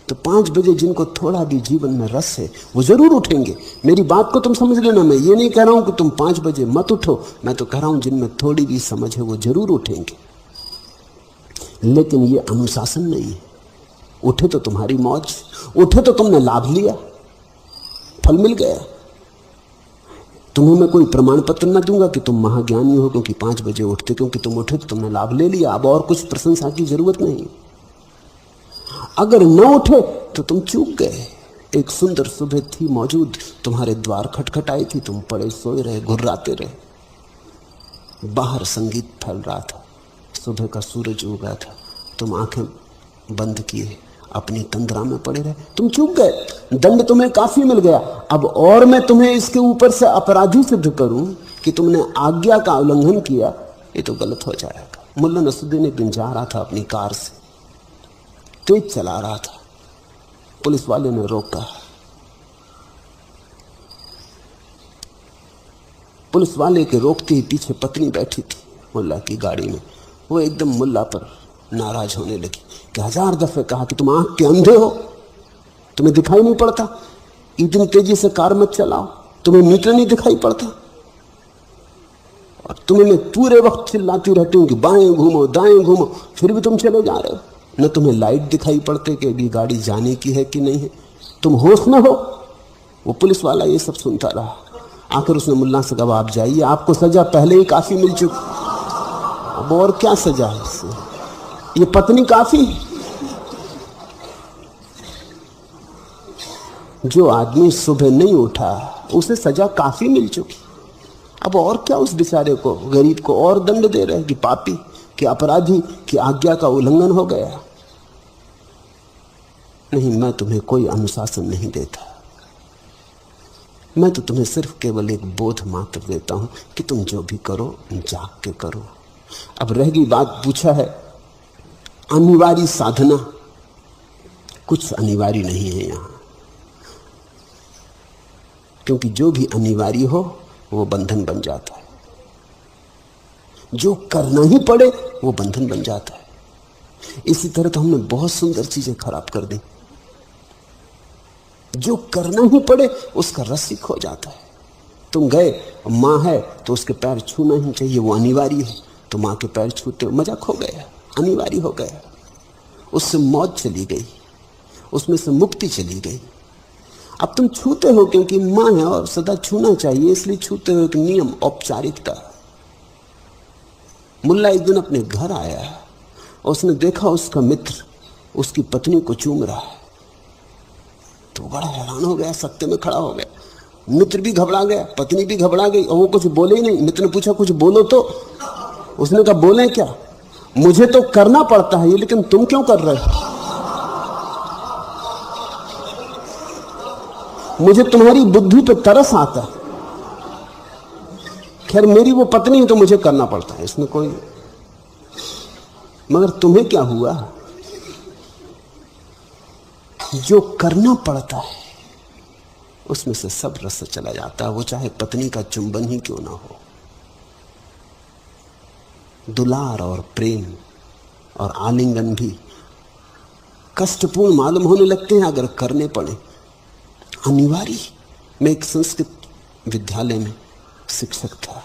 तो 5 बजे जिनको थोड़ा भी जीवन में रस है वो जरूर उठेंगे। मेरी बात को तुम समझ लेना, मैं ये नहीं कह रहा हूं कि तुम 5 बजे मत उठो, मैं तो कह रहा हूं जिनमें थोड़ी भी समझ है वो जरूर उठेंगे। लेकिन ये अनुशासन नहीं है। उठे तो तुम्हारी मौज, उठे तो तुमने लाभ लिया, फल मिल गया। तुम्हें मैं कोई प्रमाण पत्र न दूंगा कि तुम महाज्ञानी हो क्योंकि 5 बजे उठते, क्योंकि तुम उठे तो तुमने लाभ ले लिया, अब और कुछ प्रशंसा की जरूरत नहीं। अगर न उठे तो तुम चूक गए। एक सुंदर सुबह थी मौजूद, तुम्हारे द्वार खटखटाई थी, तुम पड़े सोए रहे, घुर्राते रहे। बाहर संगीत फैल रहा था, सुबह का सूरज उगा था, तुम आंखें बंद किए अपनी तंद्रा में पड़े रहे, तुम चूक गए। दंड तुम्हें काफी मिल गया। अब और मैं तुम्हें इसके ऊपर से अपराधी सिद्ध करूं कि तुमने आज्ञा का उल्लंघन किया, ये तो गलत हो जाएगा। मुल्ला नसरुद्दीन एक दिन जा रहा था अपनी कार से, तेज चला रहा था, पुलिस वाले ने रोका। पुलिस वाले के रोकते ही पीछे पत्नी बैठी थी मुल्ला की गाड़ी में। वो एकदम मुल्ला पर नाराज होने लगी कि 1000 दफे कहा कि तुम आंख के अंधे हो, तुम्हें दिखाई नहीं पड़ता, इतनी तेजी से कार मत चलाओ, तुम्हें मीटर नहीं दिखाई पड़ता। और तुम्हें मैं पूरे वक्त चिल्लाती रहती हूं कि बाएं घूमो दाएं घूमो, फिर भी तुम चले जा रहे हो। न तुम्हें लाइट दिखाई पड़ते कि अभी गाड़ी जाने की है कि नहीं है, तुम होश में हो। वो पुलिस वाला ये सब सुनता रहा। आखिर उसने मुल्ला से कहा, आप जाइए, आपको सजा पहले ही काफी मिल चुकी, अब और क्या सजा है इससे, ये पत्नी काफी। जो आदमी सुबह नहीं उठा उसे सजा काफी मिल चुकी, अब और क्या उस बेचारे को, गरीब को और दंड दे रहे हैं कि पापी, कि अपराधी, कि आज्ञा का उल्लंघन हो गया। नहीं, मैं तुम्हें कोई अनुशासन नहीं देता, मैं तो तुम्हें सिर्फ केवल एक बोध मात्र देता हूं कि तुम जो भी करो जाग के करो। अब रह गई बात, पूछा है अनिवार्य साधना, कुछ अनिवार्य नहीं है यहां, क्योंकि जो भी अनिवार्य हो वो बंधन बन जाता है, जो करना ही पड़े वो बंधन बन जाता है। इसी तरह तो हमने बहुत सुंदर चीजें खराब कर दी। जो करना ही पड़े उसका रस ही खो जाता है। तुम गए, माँ है तो उसके पैर छूना ही चाहिए, वो अनिवार्य है, तो माँ के पैर छूते हो, मजा खो गया, अनिवार्य हो गया। उससे मौज चली गई, उसमें से मुक्ति चली गई। अब तुम छूते हो क्योंकि माँ है और सदा छूना चाहिए, इसलिए छूते हो, एक नियम, औपचारिकता। मुल्ला एक दिन अपने घर आया और उसने देखा उसका मित्र उसकी पत्नी को चूम रहा है, तो बड़ा हैरान हो गया, सत्ते में खड़ा हो गया। मित्र भी घबरा गया, पत्नी भी घबरा गई, और वो कुछ बोले ही नहीं। मित्र ने पूछा, कुछ बोलो तो। उसने कहा, बोले क्या, मुझे तो करना पड़ता है ये, लेकिन तुम क्यों कर रहे हो? मुझे तुम्हारी बुद्धि पे तरस आता है। खैर मेरी वो पत्नी है तो मुझे करना पड़ता है, इसमें कोई, मगर तुम्हें क्या हुआ? जो करना पड़ता है उसमें से सब रस चला जाता है, वो चाहे पत्नी का चुंबन ही क्यों ना हो। दुलार और प्रेम और आलिंगन भी कष्टपूर्ण मालूम होने लगते हैं अगर करने पड़े, अनिवार्य। मैं एक संस्कृत विद्यालय में शिक्षक था।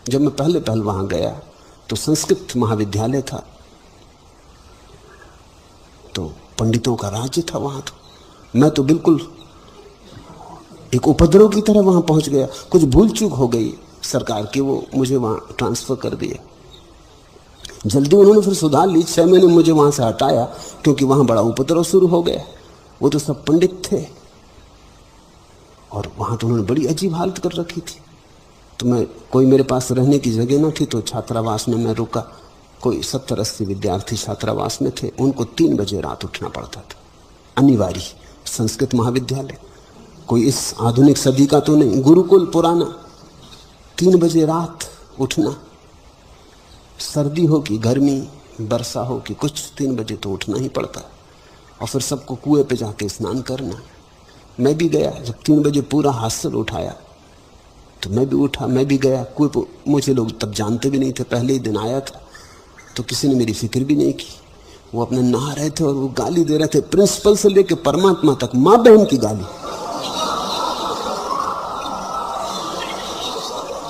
जब मैं पहले वहां गया तो संस्कृत महाविद्यालय था, तो पंडितों का राज्य था वहां। तो मैं तो बिल्कुल एक उपद्रव की तरह वहां पहुंच गया। कुछ भूल चूक हो गई सरकार की, वो मुझे वहां ट्रांसफर कर दिया। जल्दी उन्होंने फिर सुधार ली, 6 महीने मुझे वहां से हटाया क्योंकि वहां बड़ा उपद्रव शुरू हो गया। वो तो सब पंडित थे और वहां तो उन्होंने बड़ी अजीब हालत कर रखी थी। तो मैं, कोई मेरे पास रहने की जगह न थी, तो छात्रावास में मैं रुका। कोई 70-80 विद्यार्थी छात्रावास में थे, उनको 3 बजे रात उठना पड़ता था, अनिवार्य। संस्कृत महाविद्यालय, कोई इस आधुनिक सदी का तो नहीं, गुरुकुल पुराना। 3 बजे रात उठना, सर्दी हो कि गर्मी, वर्षा हो कि कुछ, 3 बजे तो उठना ही पड़ता। और फिर सबको कुएं पे जाके स्नान करना। मैं भी गया, जब 3 बजे पूरा हासिल उठाया तो मैं भी उठा, मैं भी गया कुएं पे। मुझे लोग तब जानते भी नहीं थे, पहले ही दिन आया था, तो किसी ने मेरी फिक्र भी नहीं की। वो अपने नहा रहे थे और वो गाली दे रहे थे, प्रिंसिपल से लेके परमात्मा तक, माँ बहन की गाली।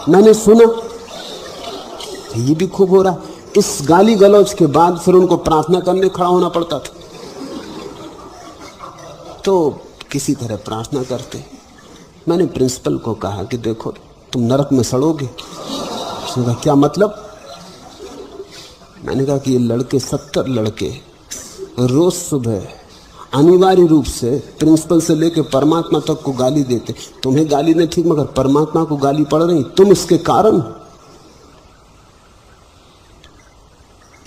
मैंने सुना ये भी खूब हो रहा। इस गाली गलौज के बाद फिर उनको प्रार्थना करने खड़ा होना पड़ता था, तो किसी तरह प्रार्थना करते। मैंने प्रिंसिपल को कहा कि देखो तुम नरक में सड़ोगे। उसने कहा क्या मतलब? मैंने कहा कि ये लड़के 70 लड़के रोज सुबह अनिवार्य रूप से प्रिंसिपल से लेकर परमात्मा तक को गाली देते। तुम्हें गाली नहीं ठीक, मगर परमात्मा को गाली पड़ रही, तुम इसके कारण।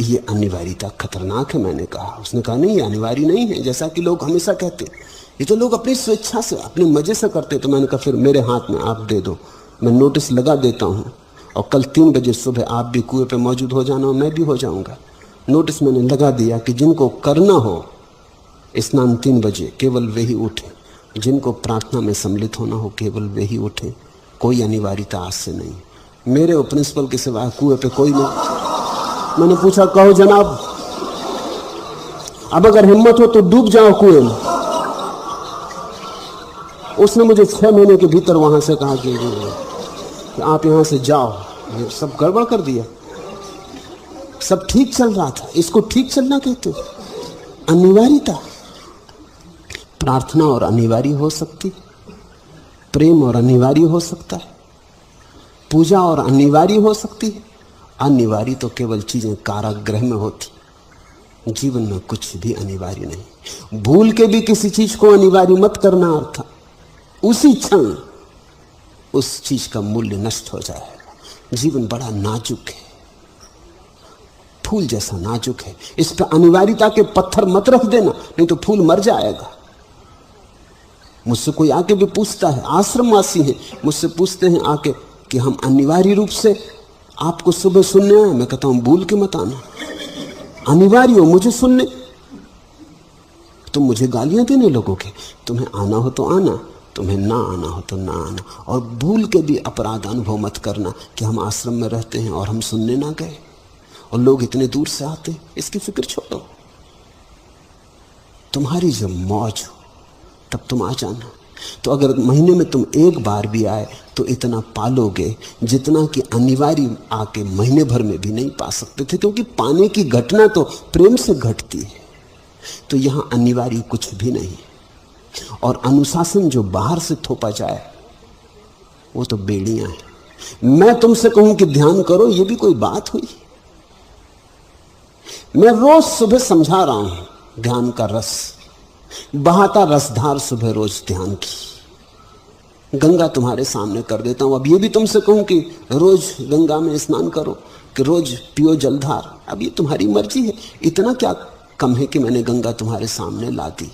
ये अनिवार्यता खतरनाक है, मैंने कहा। उसने कहा नहीं, ये अनिवार्य नहीं है, जैसा कि लोग हमेशा कहते, ये तो लोग अपनी स्वेच्छा से, अपने मजे से करते। तो मैंने कहा फिर मेरे हाथ में आप दे दो, मैं नोटिस लगा देता हूं, और कल 3 बजे सुबह आप भी कुएं पे मौजूद हो जाना और मैं भी हो जाऊंगा। नोटिस मैंने लगा दिया कि जिनको करना हो स्नान 3 बजे केवल वे ही उठे, जिनको प्रार्थना में सम्मिलित होना हो केवल वे ही उठे। कोई अनिवार्यता आज से नहीं। मेरे और प्रिंसिपल के सिवाय कुएं पे कोई नहीं। मैंने पूछा कहो जनाब, अब अगर हिम्मत हो तो डूब जाओ कुएं में। उसने मुझे 6 महीने के भीतर वहां से कहा कि आप यहां से जाओ। ये सब गड़बड़ कर दिया। सब ठीक चल रहा था, इसको ठीक चलना कहते हो? अनिवार्यता। प्रार्थना और अनिवार्य हो सकती, प्रेम और अनिवार्य हो सकता है, पूजा और अनिवार्य हो सकती है। अनिवार्य तो केवल चीजें कारागृह में होती, जीवन में कुछ भी अनिवार्य नहीं। भूल के भी किसी चीज को अनिवार्य मत करना, अर्थ उसी क्षण उस चीज का मूल्य नष्ट हो जाएगा। जीवन बड़ा नाजुक है, फूल जैसा नाजुक है। इस पर अनिवार्यता के पत्थर मत रख देना, नहीं तो फूल मर जाएगा। मुझसे कोई आके भी पूछता है, आश्रमवासी हैं, मुझसे पूछते हैं आके कि हम अनिवार्य रूप से आपको सुबह सुनने आए। मैं कहता हूं भूल के मत आना, अनिवार्य हो मुझे सुनने। तुम मुझे गालियां देने लगोगे, तुम्हें आना हो तो आना, तुम्हें ना आना हो तो ना आना। और भूल के भी अपराध अनुभव मत करना कि हम आश्रम में रहते हैं और हम सुनने ना गए और लोग इतने दूर से आते। इसकी फिक्र छोड़ो, तुम्हारी जब मौज हो तब तुम आ जाना। तो अगर महीने में तुम एक बार भी आए तो इतना पालोगे जितना कि अनिवार्य आके महीने भर में भी नहीं पा सकते थे, क्योंकि पाने की घटना तो प्रेम से घटती है। तो यहां अनिवार्य कुछ भी नहीं। और अनुशासन जो बाहर से थोपा जाए वो तो बेड़ियां हैं। मैं तुमसे कहूं कि ध्यान करो, ये भी कोई बात हुई? मैं रोज सुबह समझा रहा हूं ध्यान का रस, बहाता रसधार सुबह रोज ध्यान की। गंगा तुम्हारे सामने कर देता हूं। अब ये भी तुमसे कहूं कि रोज गंगा में स्नान करो, कि रोज पियो जलधार। अब ये तुम्हारी मर्जी है। इतना क्या कम है कि मैंने गंगा तुम्हारे सामने ला दी।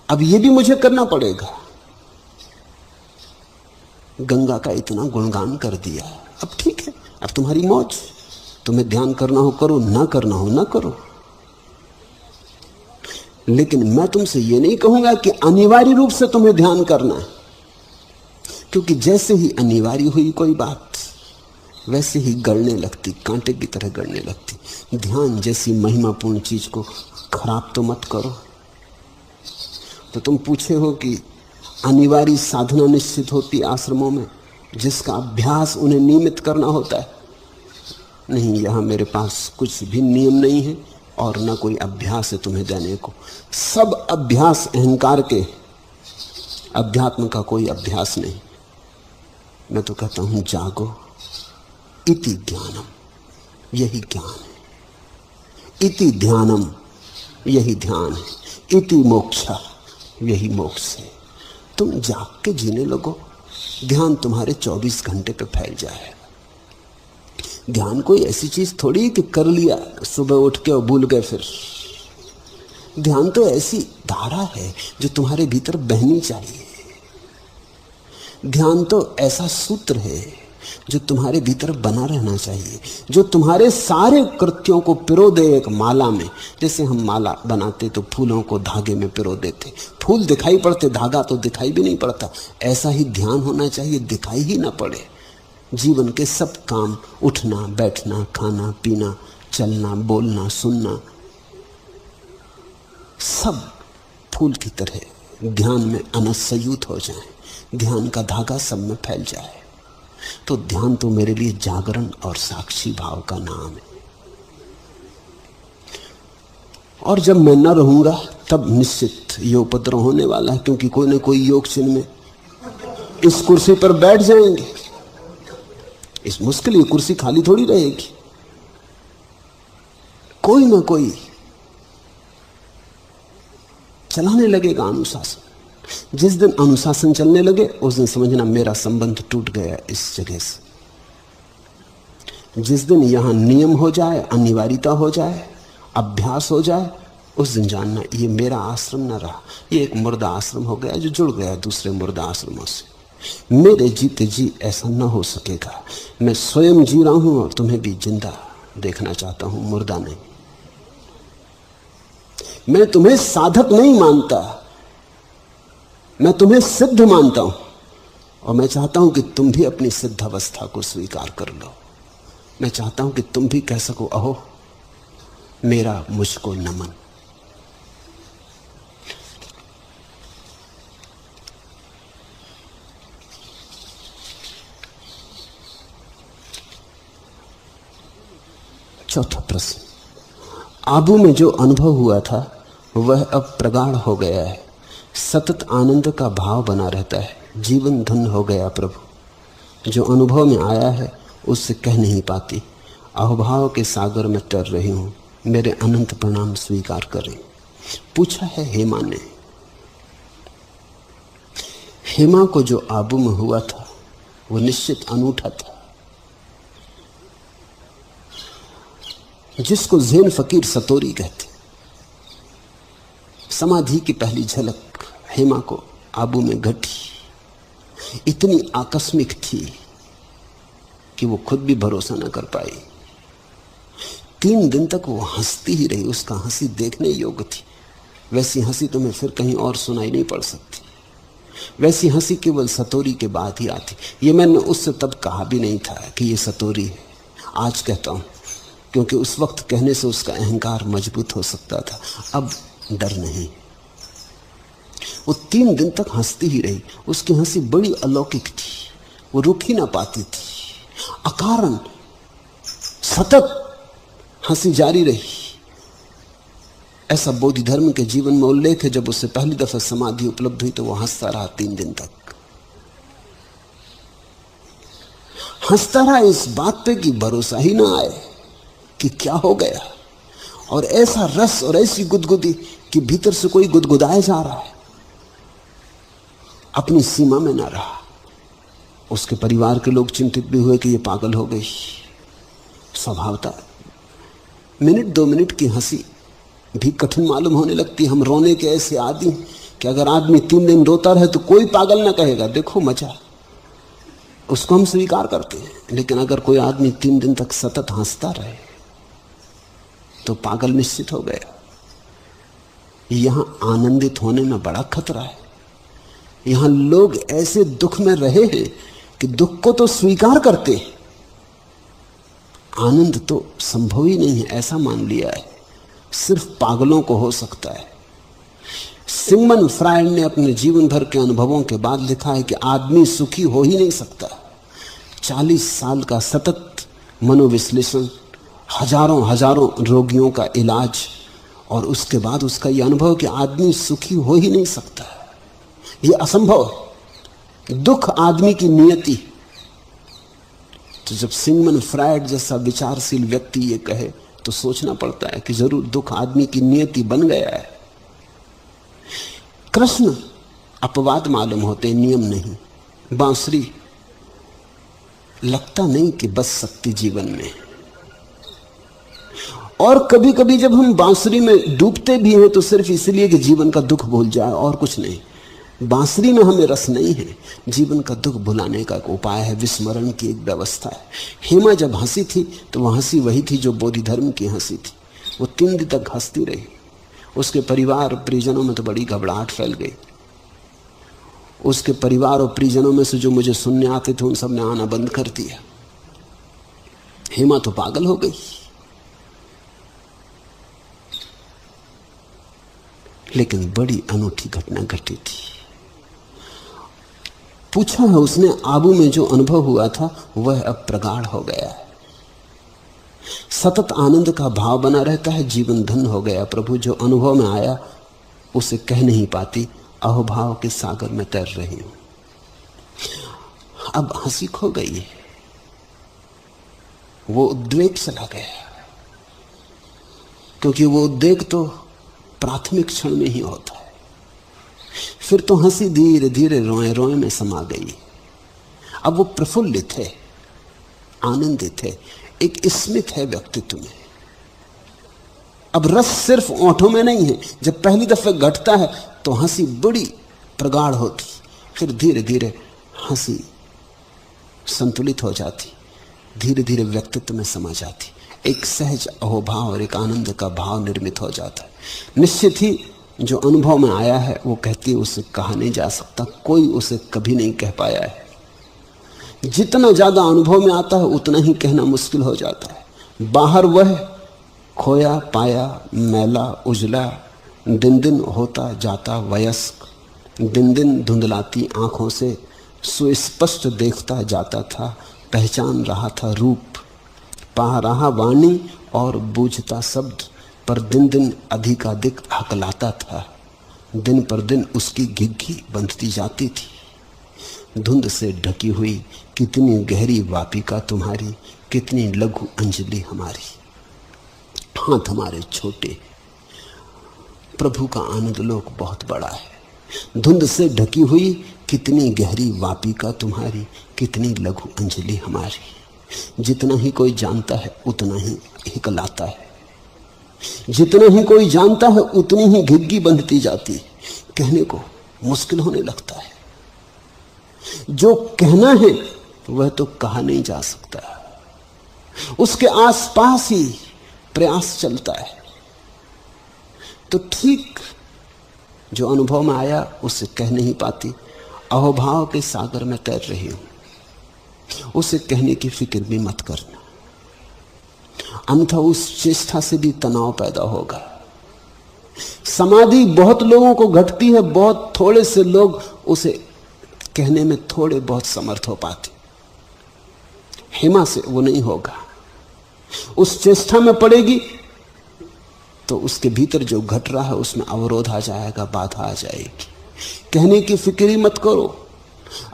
अब ये भी मुझे करना पड़ेगा। गंगा का इतना गुणगान कर दिया, अब ठीक है, अब तुम्हारी मौज। तुम्हें ध्यान करना हो करो, ना करना हो ना करो। लेकिन मैं तुमसे ये नहीं कहूंगा कि अनिवार्य रूप से तुम्हें ध्यान करना है, क्योंकि जैसे ही अनिवार्य हुई कोई बात वैसे ही गड़ने लगती, कांटे की तरह गड़ने लगती। ध्यान जैसी महिमापूर्ण चीज को खराब तो मत करो। तो तुम पूछे हो कि अनिवार्य साधना निश्चित होती आश्रमों में जिसका अभ्यास उन्हें नियमित करना होता है। नहीं, यहां मेरे पास कुछ भी नियम नहीं है और ना कोई अभ्यास है तुम्हें देने को। सब अभ्यास अहंकार के, अध्यात्म का कोई अभ्यास नहीं। मैं तो कहता हूं जागो, इति ज्ञानम, यही ज्ञान है। इति ध्यानम, यही ध्यान है। इति मोक्षा, यही मोक्ष है। तुम जाग के जीने लगो, ध्यान तुम्हारे 24 घंटे पे फैल जाएगा। ध्यान कोई ऐसी चीज थोड़ी कि कर लिया सुबह उठ के और भूल गए फिर। ध्यान तो ऐसी धारा है जो तुम्हारे भीतर बहनी चाहिए। ध्यान तो ऐसा सूत्र है जो तुम्हारे भीतर बना रहना चाहिए, जो तुम्हारे सारे कृत्यों को पिरो दे एक माला में। जैसे हम माला बनाते तो फूलों को धागे में पिरो देते, फूल दिखाई पड़ते, धागा तो दिखाई भी नहीं पड़ता। ऐसा ही ध्यान होना चाहिए, दिखाई ही ना पड़े। जीवन के सब काम, उठना बैठना, खाना पीना, चलना बोलना सुनना, सब फूल की तरह ध्यान में अनसयुत हो जाए, ध्यान का धागा सब में फैल जाए। तो ध्यान तो मेरे लिए जागरण और साक्षी भाव का नाम है। और जब मैं न रहूंगा तब निश्चित ये उपद्रव होने वाला है, क्योंकि कोई ना कोई योग चिन्ह में इस कुर्सी पर बैठ जाएंगे। इस मुश्किल ये कुर्सी खाली थोड़ी रहेगी, कोई ना कोई चलाने लगेगा अनुशासन। जिस दिन अनुशासन चलने लगे उस दिन समझना मेरा संबंध टूट गया इस जगह से। जिस दिन यहां नियम हो जाए, अनिवार्यता हो जाए, अभ्यास हो जाए, उस दिन जानना ये मेरा आश्रम न रहा, ये एक मुर्दा आश्रम हो गया जो जुड़ गया दूसरे मुर्दा आश्रमों से। मेरे जीते जी ऐसा न हो सकेगा। मैं स्वयं जी रहा हूं और तुम्हें भी जिंदा देखना चाहता हूं, मुर्दा नहीं। मैं तुम्हें साधक नहीं मानता, मैं तुम्हें सिद्ध मानता हूं, और मैं चाहता हूं कि तुम भी अपनी सिद्ध अवस्था को स्वीकार कर लो। मैं चाहता हूं कि तुम भी कह सको, अहो मेरा मुझको नमन। चौथा प्रश्न, आबू में जो अनुभव हुआ था वह अब प्रगाढ़ हो गया है, सतत आनंद का भाव बना रहता है, जीवन धन्य हो गया प्रभु। जो अनुभव में आया है उससे कह नहीं पाती, अहोभाव के सागर में तर रही हूँ, मेरे अनंत प्रणाम स्वीकार करें। पूछा है हेमा ने। हेमा को जो आबू में हुआ था वो निश्चित अनूठा था, जिसको ज़ेन फकीर सतोरी कहते। समाधि की पहली झलक हेमा को आबू में घटी, इतनी आकस्मिक थी कि वो खुद भी भरोसा न कर पाई। 3 दिन तक वो हंसती ही रही, उसका हंसी देखने योग्य थी। वैसी हंसी तुम्हें फिर कहीं और सुनाई नहीं पड़ सकती। वैसी हंसी केवल सतोरी के बाद ही आती। ये मैंने उससे तब कहा भी नहीं था कि ये सतोरी है, आज कहता हूं, क्योंकि उस वक्त कहने से उसका अहंकार मजबूत हो सकता था। अब डर नहीं। वो 3 दिन तक हंसती ही रही, उसकी हंसी बड़ी अलौकिक थी, वो रुक ही ना पाती थी, अकारण सतत हंसी जारी रही। ऐसा बोधि धर्म के जीवन में उल्लेख है, जब उससे पहली दफा समाधि उपलब्ध हुई तो वो हंसता रहा 3 दिन तक। हंसता रहा इस बात पे कि भरोसा ही ना आए कि क्या हो गया, और ऐसा रस और ऐसी गुदगुदी कि भीतर से कोई गुदगुदाए जा रहा है, अपनी सीमा में ना रहा। उसके परिवार के लोग चिंतित भी हुए कि ये पागल हो गई। स्वभावतः मिनट 2 मिनट की हंसी भी कठिन मालूम होने लगती। हम रोने के ऐसे आदमी कि अगर आदमी 3 दिन रोता रहे तो कोई पागल ना कहेगा, देखो मजा, उसको हम स्वीकार करते हैं। लेकिन अगर कोई आदमी 3 दिन तक सतत हंसता रहे तो पागल निश्चित हो गया। यहां आनंदित होने में बड़ा खतरा है। यहां लोग ऐसे दुख में रहे हैं कि दुख को तो स्वीकार करते हैं, आनंद तो संभव ही नहीं है, ऐसा मान लिया है। सिर्फ पागलों को हो सकता है। सिगमंड फ्रायड ने अपने जीवन भर के अनुभवों के बाद लिखा है कि आदमी सुखी हो ही नहीं सकता। 40 साल का सतत मनोविश्लेषण, हजारों रोगियों का इलाज, और उसके बाद उसका यह अनुभव कि आदमी सुखी हो ही नहीं सकता, यह असंभव है। दुख आदमी की नियति। तो जब सिगमंड फ्रायड जैसा विचारशील व्यक्ति ये कहे तो सोचना पड़ता है कि जरूर दुख आदमी की नियति बन गया है। कृष्ण अपवाद मालूम होते, नियम नहीं। बांसुरी लगता नहीं कि बच सकती जीवन में, और कभी कभी जब हम बांसुरी में डूबते भी हैं तो सिर्फ इसलिए कि जीवन का दुख भूल जाए, और कुछ नहीं। बांसुरी में हमें रस नहीं है, जीवन का दुख भुलाने का एक उपाय है, विस्मरण की एक व्यवस्था है। हेमा जब हंसी थी तो वह हंसी वही थी जो बोधि धर्म की हंसी थी। वो 3 दिन तक हंसती रही। उसके परिवार परिजनों में तो बड़ी घबराहट फैल गई। उसके परिवार और परिजनों में से जो मुझे सुनने आते थे उन सब ने आना बंद कर दिया। हेमा तो पागल हो गई। लेकिन बड़ी अनूठी घटना घटी थी। पूछा है उसने, आबू में जो अनुभव हुआ था वह अब प्रगाढ़ हो गया है। सतत आनंद का भाव बना रहता है, जीवन धन हो गया। प्रभु जो अनुभव में आया उसे कह नहीं पाती, अहोभाव के सागर में तैर रही हूं। अब हंसी खो गई है, वो उद्वेग चला गया, क्योंकि वो उद्वेग तो प्राथमिक क्षण में ही होता है। फिर तो हंसी धीरे धीरे रोए रोए में समा गई। अब वो प्रफुल्लित है, आनंदित है, एक स्मित है व्यक्तित्व में। अब रस सिर्फ ओंठों में नहीं है। जब पहली दफे घटता है तो हंसी बड़ी प्रगाढ़ होती, फिर धीरे धीरे हंसी संतुलित हो जाती, धीरे धीरे व्यक्तित्व में समा जाती। एक सहज अहोभाव और एक आनंद का भाव निर्मित हो जाता है। निश्चित ही जो अनुभव में आया है वो कहती उसे कहा नहीं जा सकता, कोई उसे कभी नहीं कह पाया है। जितना ज्यादा अनुभव में आता है उतना ही कहना मुश्किल हो जाता है। बाहर वह खोया पाया मैला उजला, दिन दिन होता जाता वयस्क, दिन दिन धुंधलाती आंखों से सुस्पष्ट देखता जाता था, पहचान रहा था रूप, पा रहा वाणी और बूझता शब्द, पर दिन दिन अधिकाधिक हकलाता था। दिन पर दिन उसकी घिघी बंधती जाती थी। धुंध से ढकी हुई कितनी गहरी वापिका तुम्हारी, कितनी लघु अंजलि हमारी। हाथ हमारे छोटे, प्रभु का आनंद लोक बहुत बड़ा है। धुंध से ढकी हुई कितनी गहरी वापिका तुम्हारी, कितनी लघु अंजलि हमारी। जितना ही कोई जानता है उतना ही हिकलाता है, जितना ही कोई जानता है उतनी ही घिघी बंधती जाती, कहने को मुश्किल होने लगता है। जो कहना है वह तो कहा नहीं जा सकता, उसके आसपास ही प्रयास चलता है। तो ठीक जो अनुभव में आया उसे कह नहीं पाती, अहोभाव के सागर में तैर रही हूं, उसे कहने की फिक्र भी मत करना, अन्यथा उस चेष्टा से भी तनाव पैदा होगा। समाधि बहुत लोगों को घटती है, बहुत थोड़े से लोग उसे कहने में थोड़े बहुत समर्थ हो पाते। हेमा से वो नहीं होगा। उस चेष्टा में पड़ेगी तो उसके भीतर जो घट रहा है उसमें अवरोध आ जाएगा, बाधा आ जाएगी। कहने की फिक्र ही मत करो।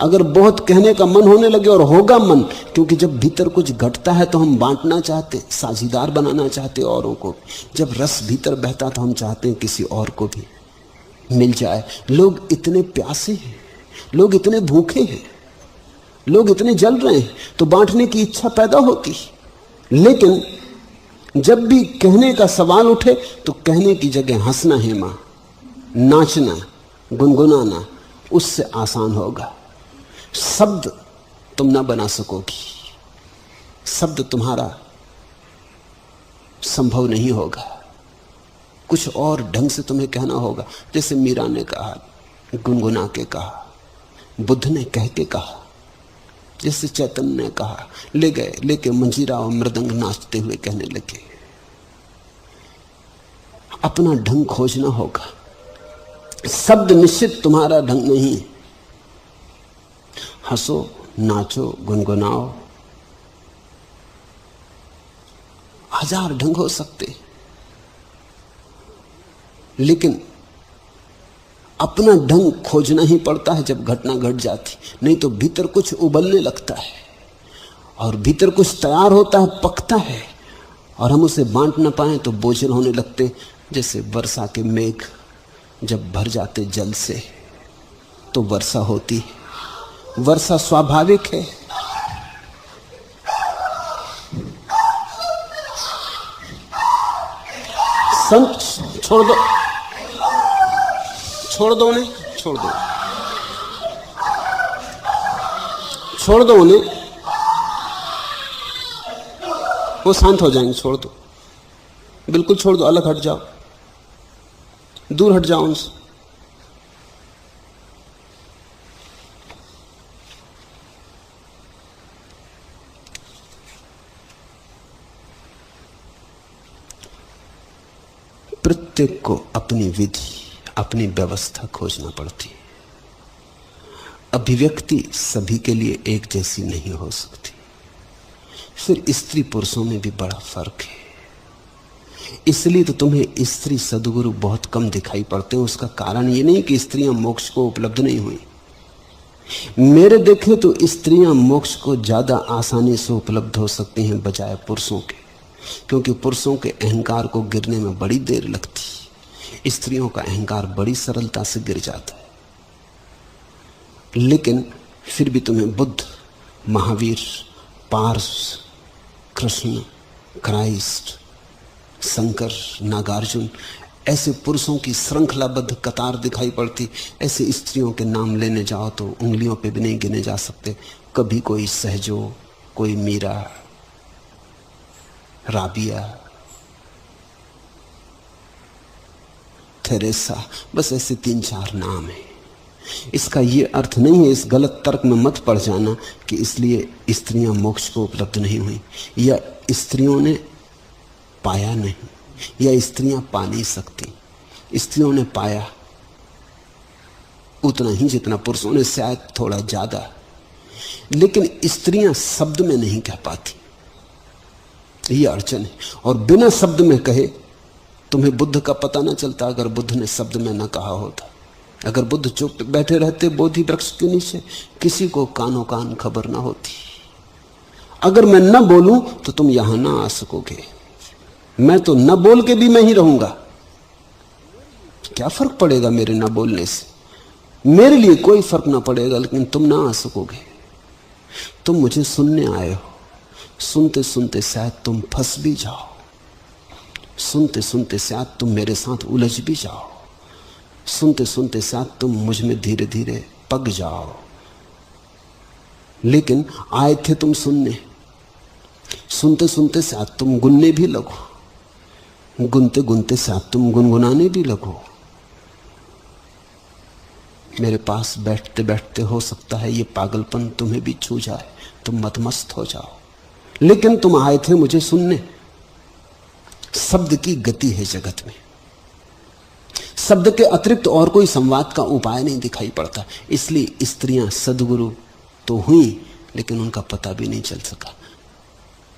अगर बहुत कहने का मन होने लगे, और होगा मन, क्योंकि जब भीतर कुछ घटता है तो हम बांटना चाहते, साझीदार बनाना चाहते औरों को। जब रस भीतर बहता तो हम चाहते हैं किसी और को भी मिल जाए। लोग इतने प्यासे हैं, लोग इतने भूखे हैं, लोग इतने जल रहे हैं, तो बांटने की इच्छा पैदा होती। लेकिन जब भी कहने का सवाल उठे तो कहने की जगह हंसना, हेमा, नाचना, गुनगुनाना उससे आसान होगा। शब्द तुम ना बना सकोगी, शब्द तुम्हारा संभव नहीं होगा। कुछ और ढंग से तुम्हें कहना होगा, जैसे मीरा ने कहा, गुनगुना के कहा, बुद्ध ने कह के कहा, जैसे चैतन्य ने कहा, ले गए, लेके मंजीरा और मृदंग नाचते हुए कहने लगे। अपना ढंग खोजना होगा। शब्द निश्चित तुम्हारा ढंग नहीं। हंसो, नाचो, गुनगुनाओ, हजार ढंग हो सकते, लेकिन अपना ढंग खोजना ही पड़ता है जब घटना घट जाती। नहीं तो भीतर कुछ उबलने लगता है और भीतर कुछ तैयार होता है, पकता है, और हम उसे बांट ना पाए तो बोझिल होने लगते। जैसे वर्षा के मेघ जब भर जाते जल से तो वर्षा होती। वर्षा स्वाभाविक है, संत छोड़ दो, छोड़ दो उन्हें, छोड़ दो, छोड़ दो उन्हें, वो शांत हो जाएंगे। छोड़ दो, बिल्कुल छोड़ दो, अलग हट जाओ, दूर हट जाओ उनसे। प्रत्येक को अपनी विधि, अपनी व्यवस्था खोजना पड़ती है। अभिव्यक्ति सभी के लिए एक जैसी नहीं हो सकती। फिर स्त्री पुरुषों में भी बड़ा फर्क है। इसलिए तो तुम्हें स्त्री सद्गुरु बहुत कम दिखाई पड़ते हैं। उसका कारण ये नहीं कि स्त्रियां मोक्ष को उपलब्ध नहीं हुई। मेरे देखे तो स्त्रियां मोक्ष को ज्यादा आसानी से उपलब्ध हो सकती हैं बजाय पुरुषों के, क्योंकि पुरुषों के अहंकार को गिरने में बड़ी देर लगती, स्त्रियों का अहंकार बड़ी सरलता से गिर जाता है। लेकिन फिर भी तुम्हें बुद्ध, महावीर, पार्स, कृष्ण, क्राइस्ट, शंकर, नागार्जुन ऐसे पुरुषों की श्रृंखलाबद्ध कतार दिखाई पड़ती। ऐसे स्त्रियों के नाम लेने जाओ तो उंगलियों पे भी नहीं गिने जा सकते। कभी कोई सहजो, कोई मीरा, राबिया, थेरेसा, बस ऐसे 3-4 नाम हैं। इसका यह अर्थ नहीं है, इस गलत तर्क में मत पड़ जाना कि इसलिए स्त्रियां मोक्ष को उपलब्ध नहीं हुई, या स्त्रियों ने पाया नहीं, या स्त्रियां पा नहीं सकती। स्त्रियों ने पाया उतना ही जितना पुरुषों ने, शायद थोड़ा ज्यादा, लेकिन स्त्रियां शब्द में नहीं कह पाती, यह अड़चन है। और बिना शब्द में कहे तुम्हें बुद्ध का पता ना चलता अगर बुद्ध ने शब्द में ना कहा होता। अगर बुद्ध चुप बैठे रहते बोधि वृक्ष के नीचे, किसी को कानों कान खबर ना होती। अगर मैं न बोलूं तो तुम यहां ना आ सकोगे। मैं तो न बोल के भी मैं ही रहूंगा, क्या फर्क पड़ेगा मेरे न बोलने से? मेरे लिए कोई फर्क ना पड़ेगा, लेकिन तुम ना आ सकोगे। तुम मुझे सुनने आए हो, सुनते सुनते शायद तुम फंस भी जाओ, सुनते सुनते शायद तुम मेरे साथ उलझ भी जाओ, सुनते सुनते शायद तुम मुझ में धीरे धीरे पक जाओ। लेकिन आए थे तुम सुनने, सुनते सुनते शायद तुम गुनने भी लगो, गुनते गुनते शायद तुम गुनगुनाने भी लगो। मेरे पास बैठते बैठते हो सकता है ये पागलपन तुम्हें भी छू जाए, तुम मतमस्त हो जाओ। लेकिन तुम आए थे मुझे सुनने। शब्द की गति है जगत में, शब्द के अतिरिक्त और कोई संवाद का उपाय नहीं दिखाई पड़ता। इसलिए स्त्रियां सद्गुरु तो हुई, लेकिन उनका पता भी नहीं चल सका।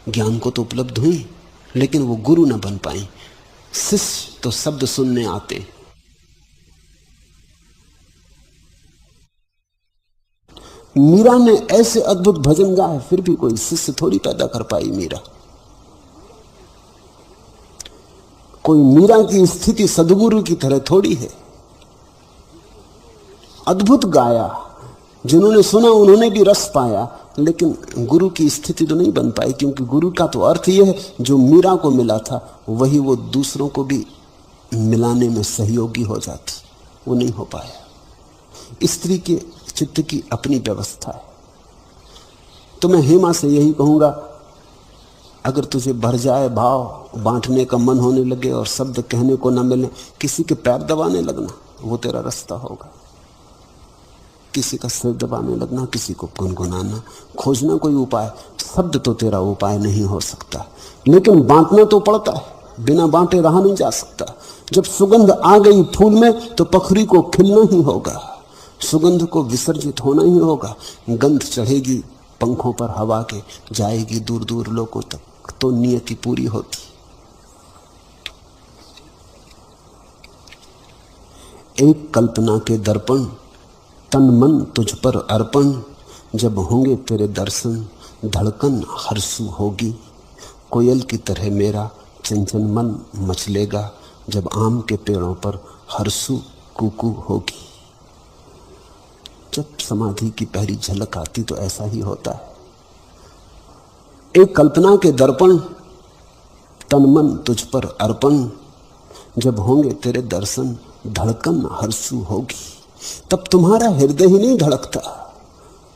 ज्ञान को तो उपलब्ध हुई, लेकिन वो गुरु न बन पाई। शिष्य तो शब्द सुनने आते। मीरा ने ऐसे अद्भुत भजन गाए, फिर भी कोई शिष्य थोड़ी पैदा कर पाई मीरा। कोई मीरा की स्थिति सद्गुरु की तरह थोड़ी है। अद्भुत गाया, जिन्होंने सुना उन्होंने भी रस पाया, लेकिन गुरु की स्थिति तो नहीं बन पाई, क्योंकि गुरु का तो अर्थ यह है जो मीरा को मिला था वही वो दूसरों को भी मिलाने में सहयोगी हो जाती। वो नहीं हो पाया। स्त्री के चित्त की अपनी व्यवस्था है। तो मैं हेमा से यही कहूंगा, अगर तुझे भर जाए भाव, बांटने का मन होने लगे और शब्द कहने को ना मिले, किसी के पैर दबाने लगना, वो तेरा रास्ता होगा। किसी का सिर दबाने लगना, किसी को गुनगुनाना, खोजना कोई उपाय। शब्द तो तेरा उपाय नहीं हो सकता, लेकिन बांटना तो पड़ता है। बिना बांटे रहा नहीं जा सकता। जब सुगंध आ गई फूल में तो पखरी को खिलना ही होगा, सुगंध को विसर्जित होना ही होगा। गंध चढ़ेगी पंखों पर हवा के, जाएगी दूर दूर लोगों तक, तो नियति पूरी होती। एक कल्पना के दर्पण, तन मन तुझ पर अर्पण, जब होंगे तेरे दर्शन धड़कन हर्षु होगी। कोयल की तरह मेरा चंचल मन मचलेगा, जब आम के पेड़ों पर हर्षु कुकू होगी। जब समाधि की पहली झलक आती तो ऐसा ही होता है। एक कल्पना के दर्पण, तन मन तुझ पर अर्पण, जब होंगे तेरे दर्शन धड़कन हर्षु होगी। तब तुम्हारा हृदय ही नहीं धड़कता।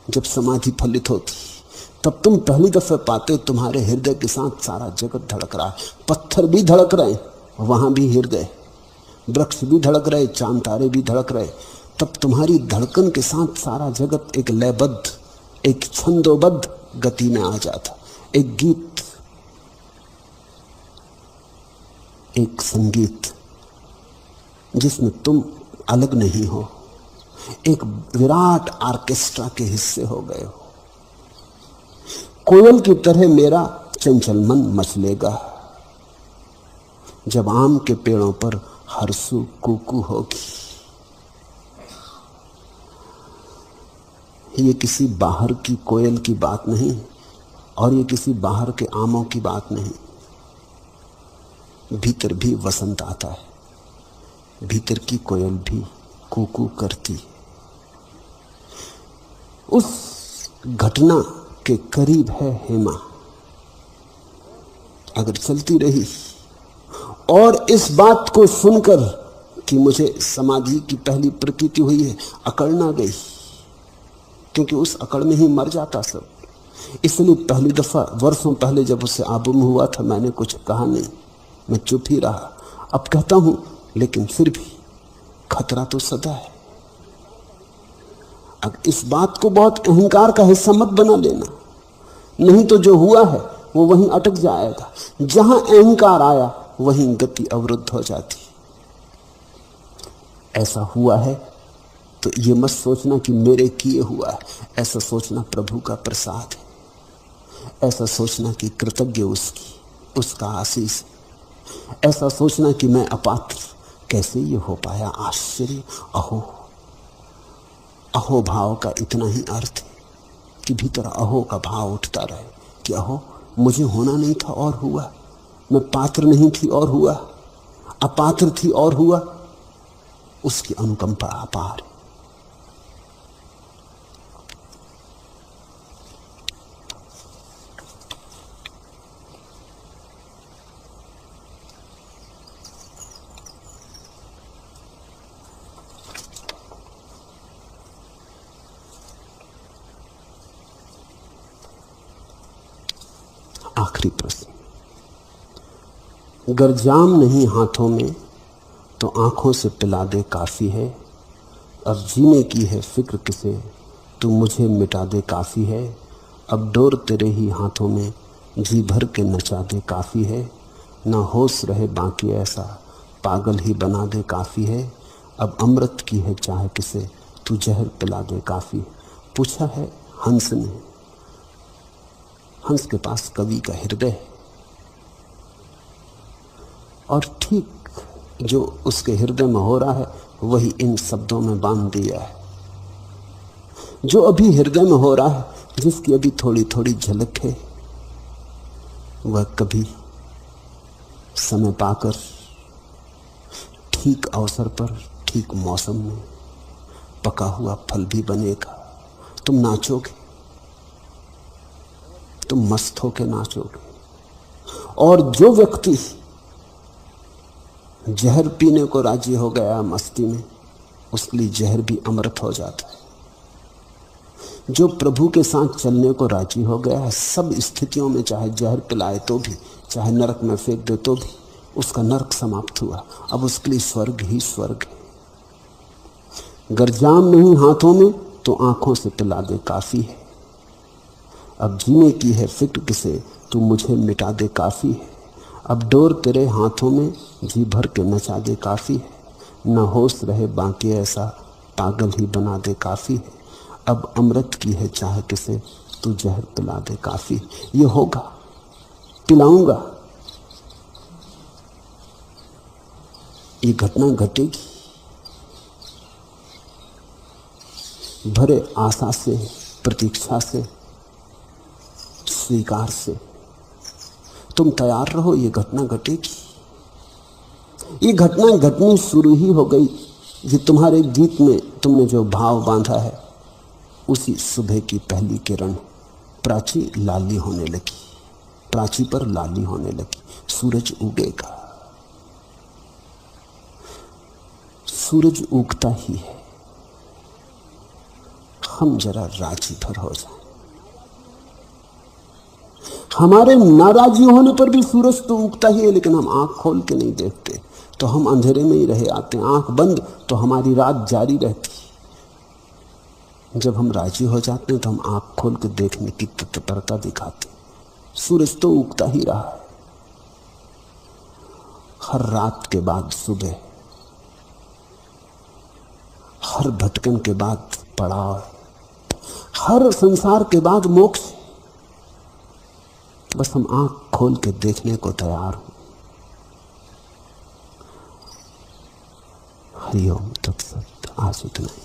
जब समाधि फलित होती तब तुम पहली दफे पाते हो तुम्हारे हृदय के साथ सारा जगत धड़क रहा है। पत्थर भी धड़क रहे, वहां भी हृदय, वृक्ष भी धड़क रहे, चांद तारे भी धड़क रहे। तब तुम्हारी धड़कन के साथ सारा जगत एक लयबद्ध, एक छंदोबद्ध गति में आ जाता। एक गीत, एक संगीत जिसमें तुम अलग नहीं हो, एक विराट ऑर्केस्ट्रा के हिस्से हो गए हो। कोयल की तरह मेरा चंचल मन मचलेगा जब आम के पेड़ों पर हर्षु कूकू होगी। ये किसी बाहर की कोयल की बात नहीं और ये किसी बाहर के आमों की बात नहीं। भीतर भी वसंत आता है, भीतर की कोयल भी कूकू करती है। उस घटना के करीब है हेमा। अगर चलती रही और इस बात को सुनकर कि मुझे समाधि की पहली प्रतीति हुई है, अकड़ ना गई, क्योंकि उस अकड़ में ही मर जाता सब। इसलिए पहली दफा वर्षों पहले जब उससे आबूम हुआ था, मैंने कुछ कहा नहीं, मैं चुप ही रहा। अब कहता हूं, लेकिन फिर भी खतरा तो सदा है। अब इस बात को बहुत अहंकार का हिस्सा मत बना लेना, नहीं तो जो हुआ है वो वहीं अटक जाएगा। जहां अहंकार आया वहीं गति अवरुद्ध हो जाती। ऐसा हुआ है तो ये मत सोचना कि मेरे किए हुआ है, ऐसा सोचना प्रभु का प्रसाद है। ऐसा सोचना कि कृतज्ञ उसका आशीष है। ऐसा सोचना कि मैं अपात्र, कैसे ये हो पाया, आश्चर्य। अहो अहो भाव का इतना ही अर्थ है कि भीतर अहो का भाव उठता रहे कि अहो मुझे होना नहीं था और हुआ, मैं पात्र नहीं थी और हुआ, अपात्र थी और हुआ। उसकी अनुकंपा अपार है। आखिरी प्रश्न, गर जाम नहीं हाथों में तो आंखों से पिला दे काफी है। अब जीने की है फिक्र किसे, तू मुझे मिटा दे काफी है। अब डोर तेरे ही हाथों में जी भर के नचा दे काफी है। ना होश रहे बाकी ऐसा पागल ही बना दे काफी है। अब अमृत की है चाहे किसे, तू जहर पिला दे काफी है। पूछा है हंस ने। हंस के पास कवि का हृदय है और ठीक जो उसके हृदय में हो रहा है वही इन शब्दों में बांध दिया है। जो अभी हृदय में हो रहा है, जिसकी अभी थोड़ी थोड़ी झलक है, वह कभी समय पाकर ठीक अवसर पर ठीक मौसम में पका हुआ फल भी बनेगा। तुम नाचोगे, तुम मस्त होके नाचोगे। और जो व्यक्ति जहर पीने को राजी हो गया मस्ती में, उसके लिए जहर भी अमृत हो जाता है। जो प्रभु के साथ चलने को राजी हो गया है, सब स्थितियों में चाहे जहर पिलाए तो भी, चाहे नरक में फेंक दे तो भी, उसका नरक समाप्त हुआ। अब उसके लिए स्वर्ग ही स्वर्ग है। गर जाम नहीं हाथों में तो आंखों से पिला दे काफी है। अब जीने की है फिक्र किसे, तू मुझे मिटा दे काफी है। अब डोर तेरे हाथों में जी भर के नचा दे काफी है। न होश रहे बाकी ऐसा पागल ही बना दे काफी है। अब अमृत की है चाहे किसे, तू जहर पिला दे काफी। ये होगा, पिलाऊंगा, ये घटना घटेगी। भरे आशा से, प्रतीक्षा से, स्वीकार से तुम तैयार रहो, ये घटना घटेगी। ये घटना घटनी शुरू ही हो गई। ये तुम्हारे गीत में तुमने जो भाव बांधा है, उसी सुबह की पहली किरण प्राची लाली होने लगी, प्राची पर लाली होने लगी। सूरज उगेगा, सूरज उगता ही है। हम जरा राजी भर हो जाए। हमारे नाराजी होने पर भी सूरज तो उगता ही है, लेकिन हम आंख खोल के नहीं देखते, तो हम अंधेरे में ही रहे आते हैं। आंख बंद तो हमारी रात जारी रहती। जब हम राजी हो जाते हैं तो हम आंख खोल के देखने की तत्परता दिखाते। सूरज तो उगता ही रहा है। हर रात के बाद सुबह, हर भटकन के बाद पड़ाव, हर संसार के बाद मोक्ष। बस हम आंख खोल के देखने को तैयार हो। हरिओम तत्सत। आज इतना ही।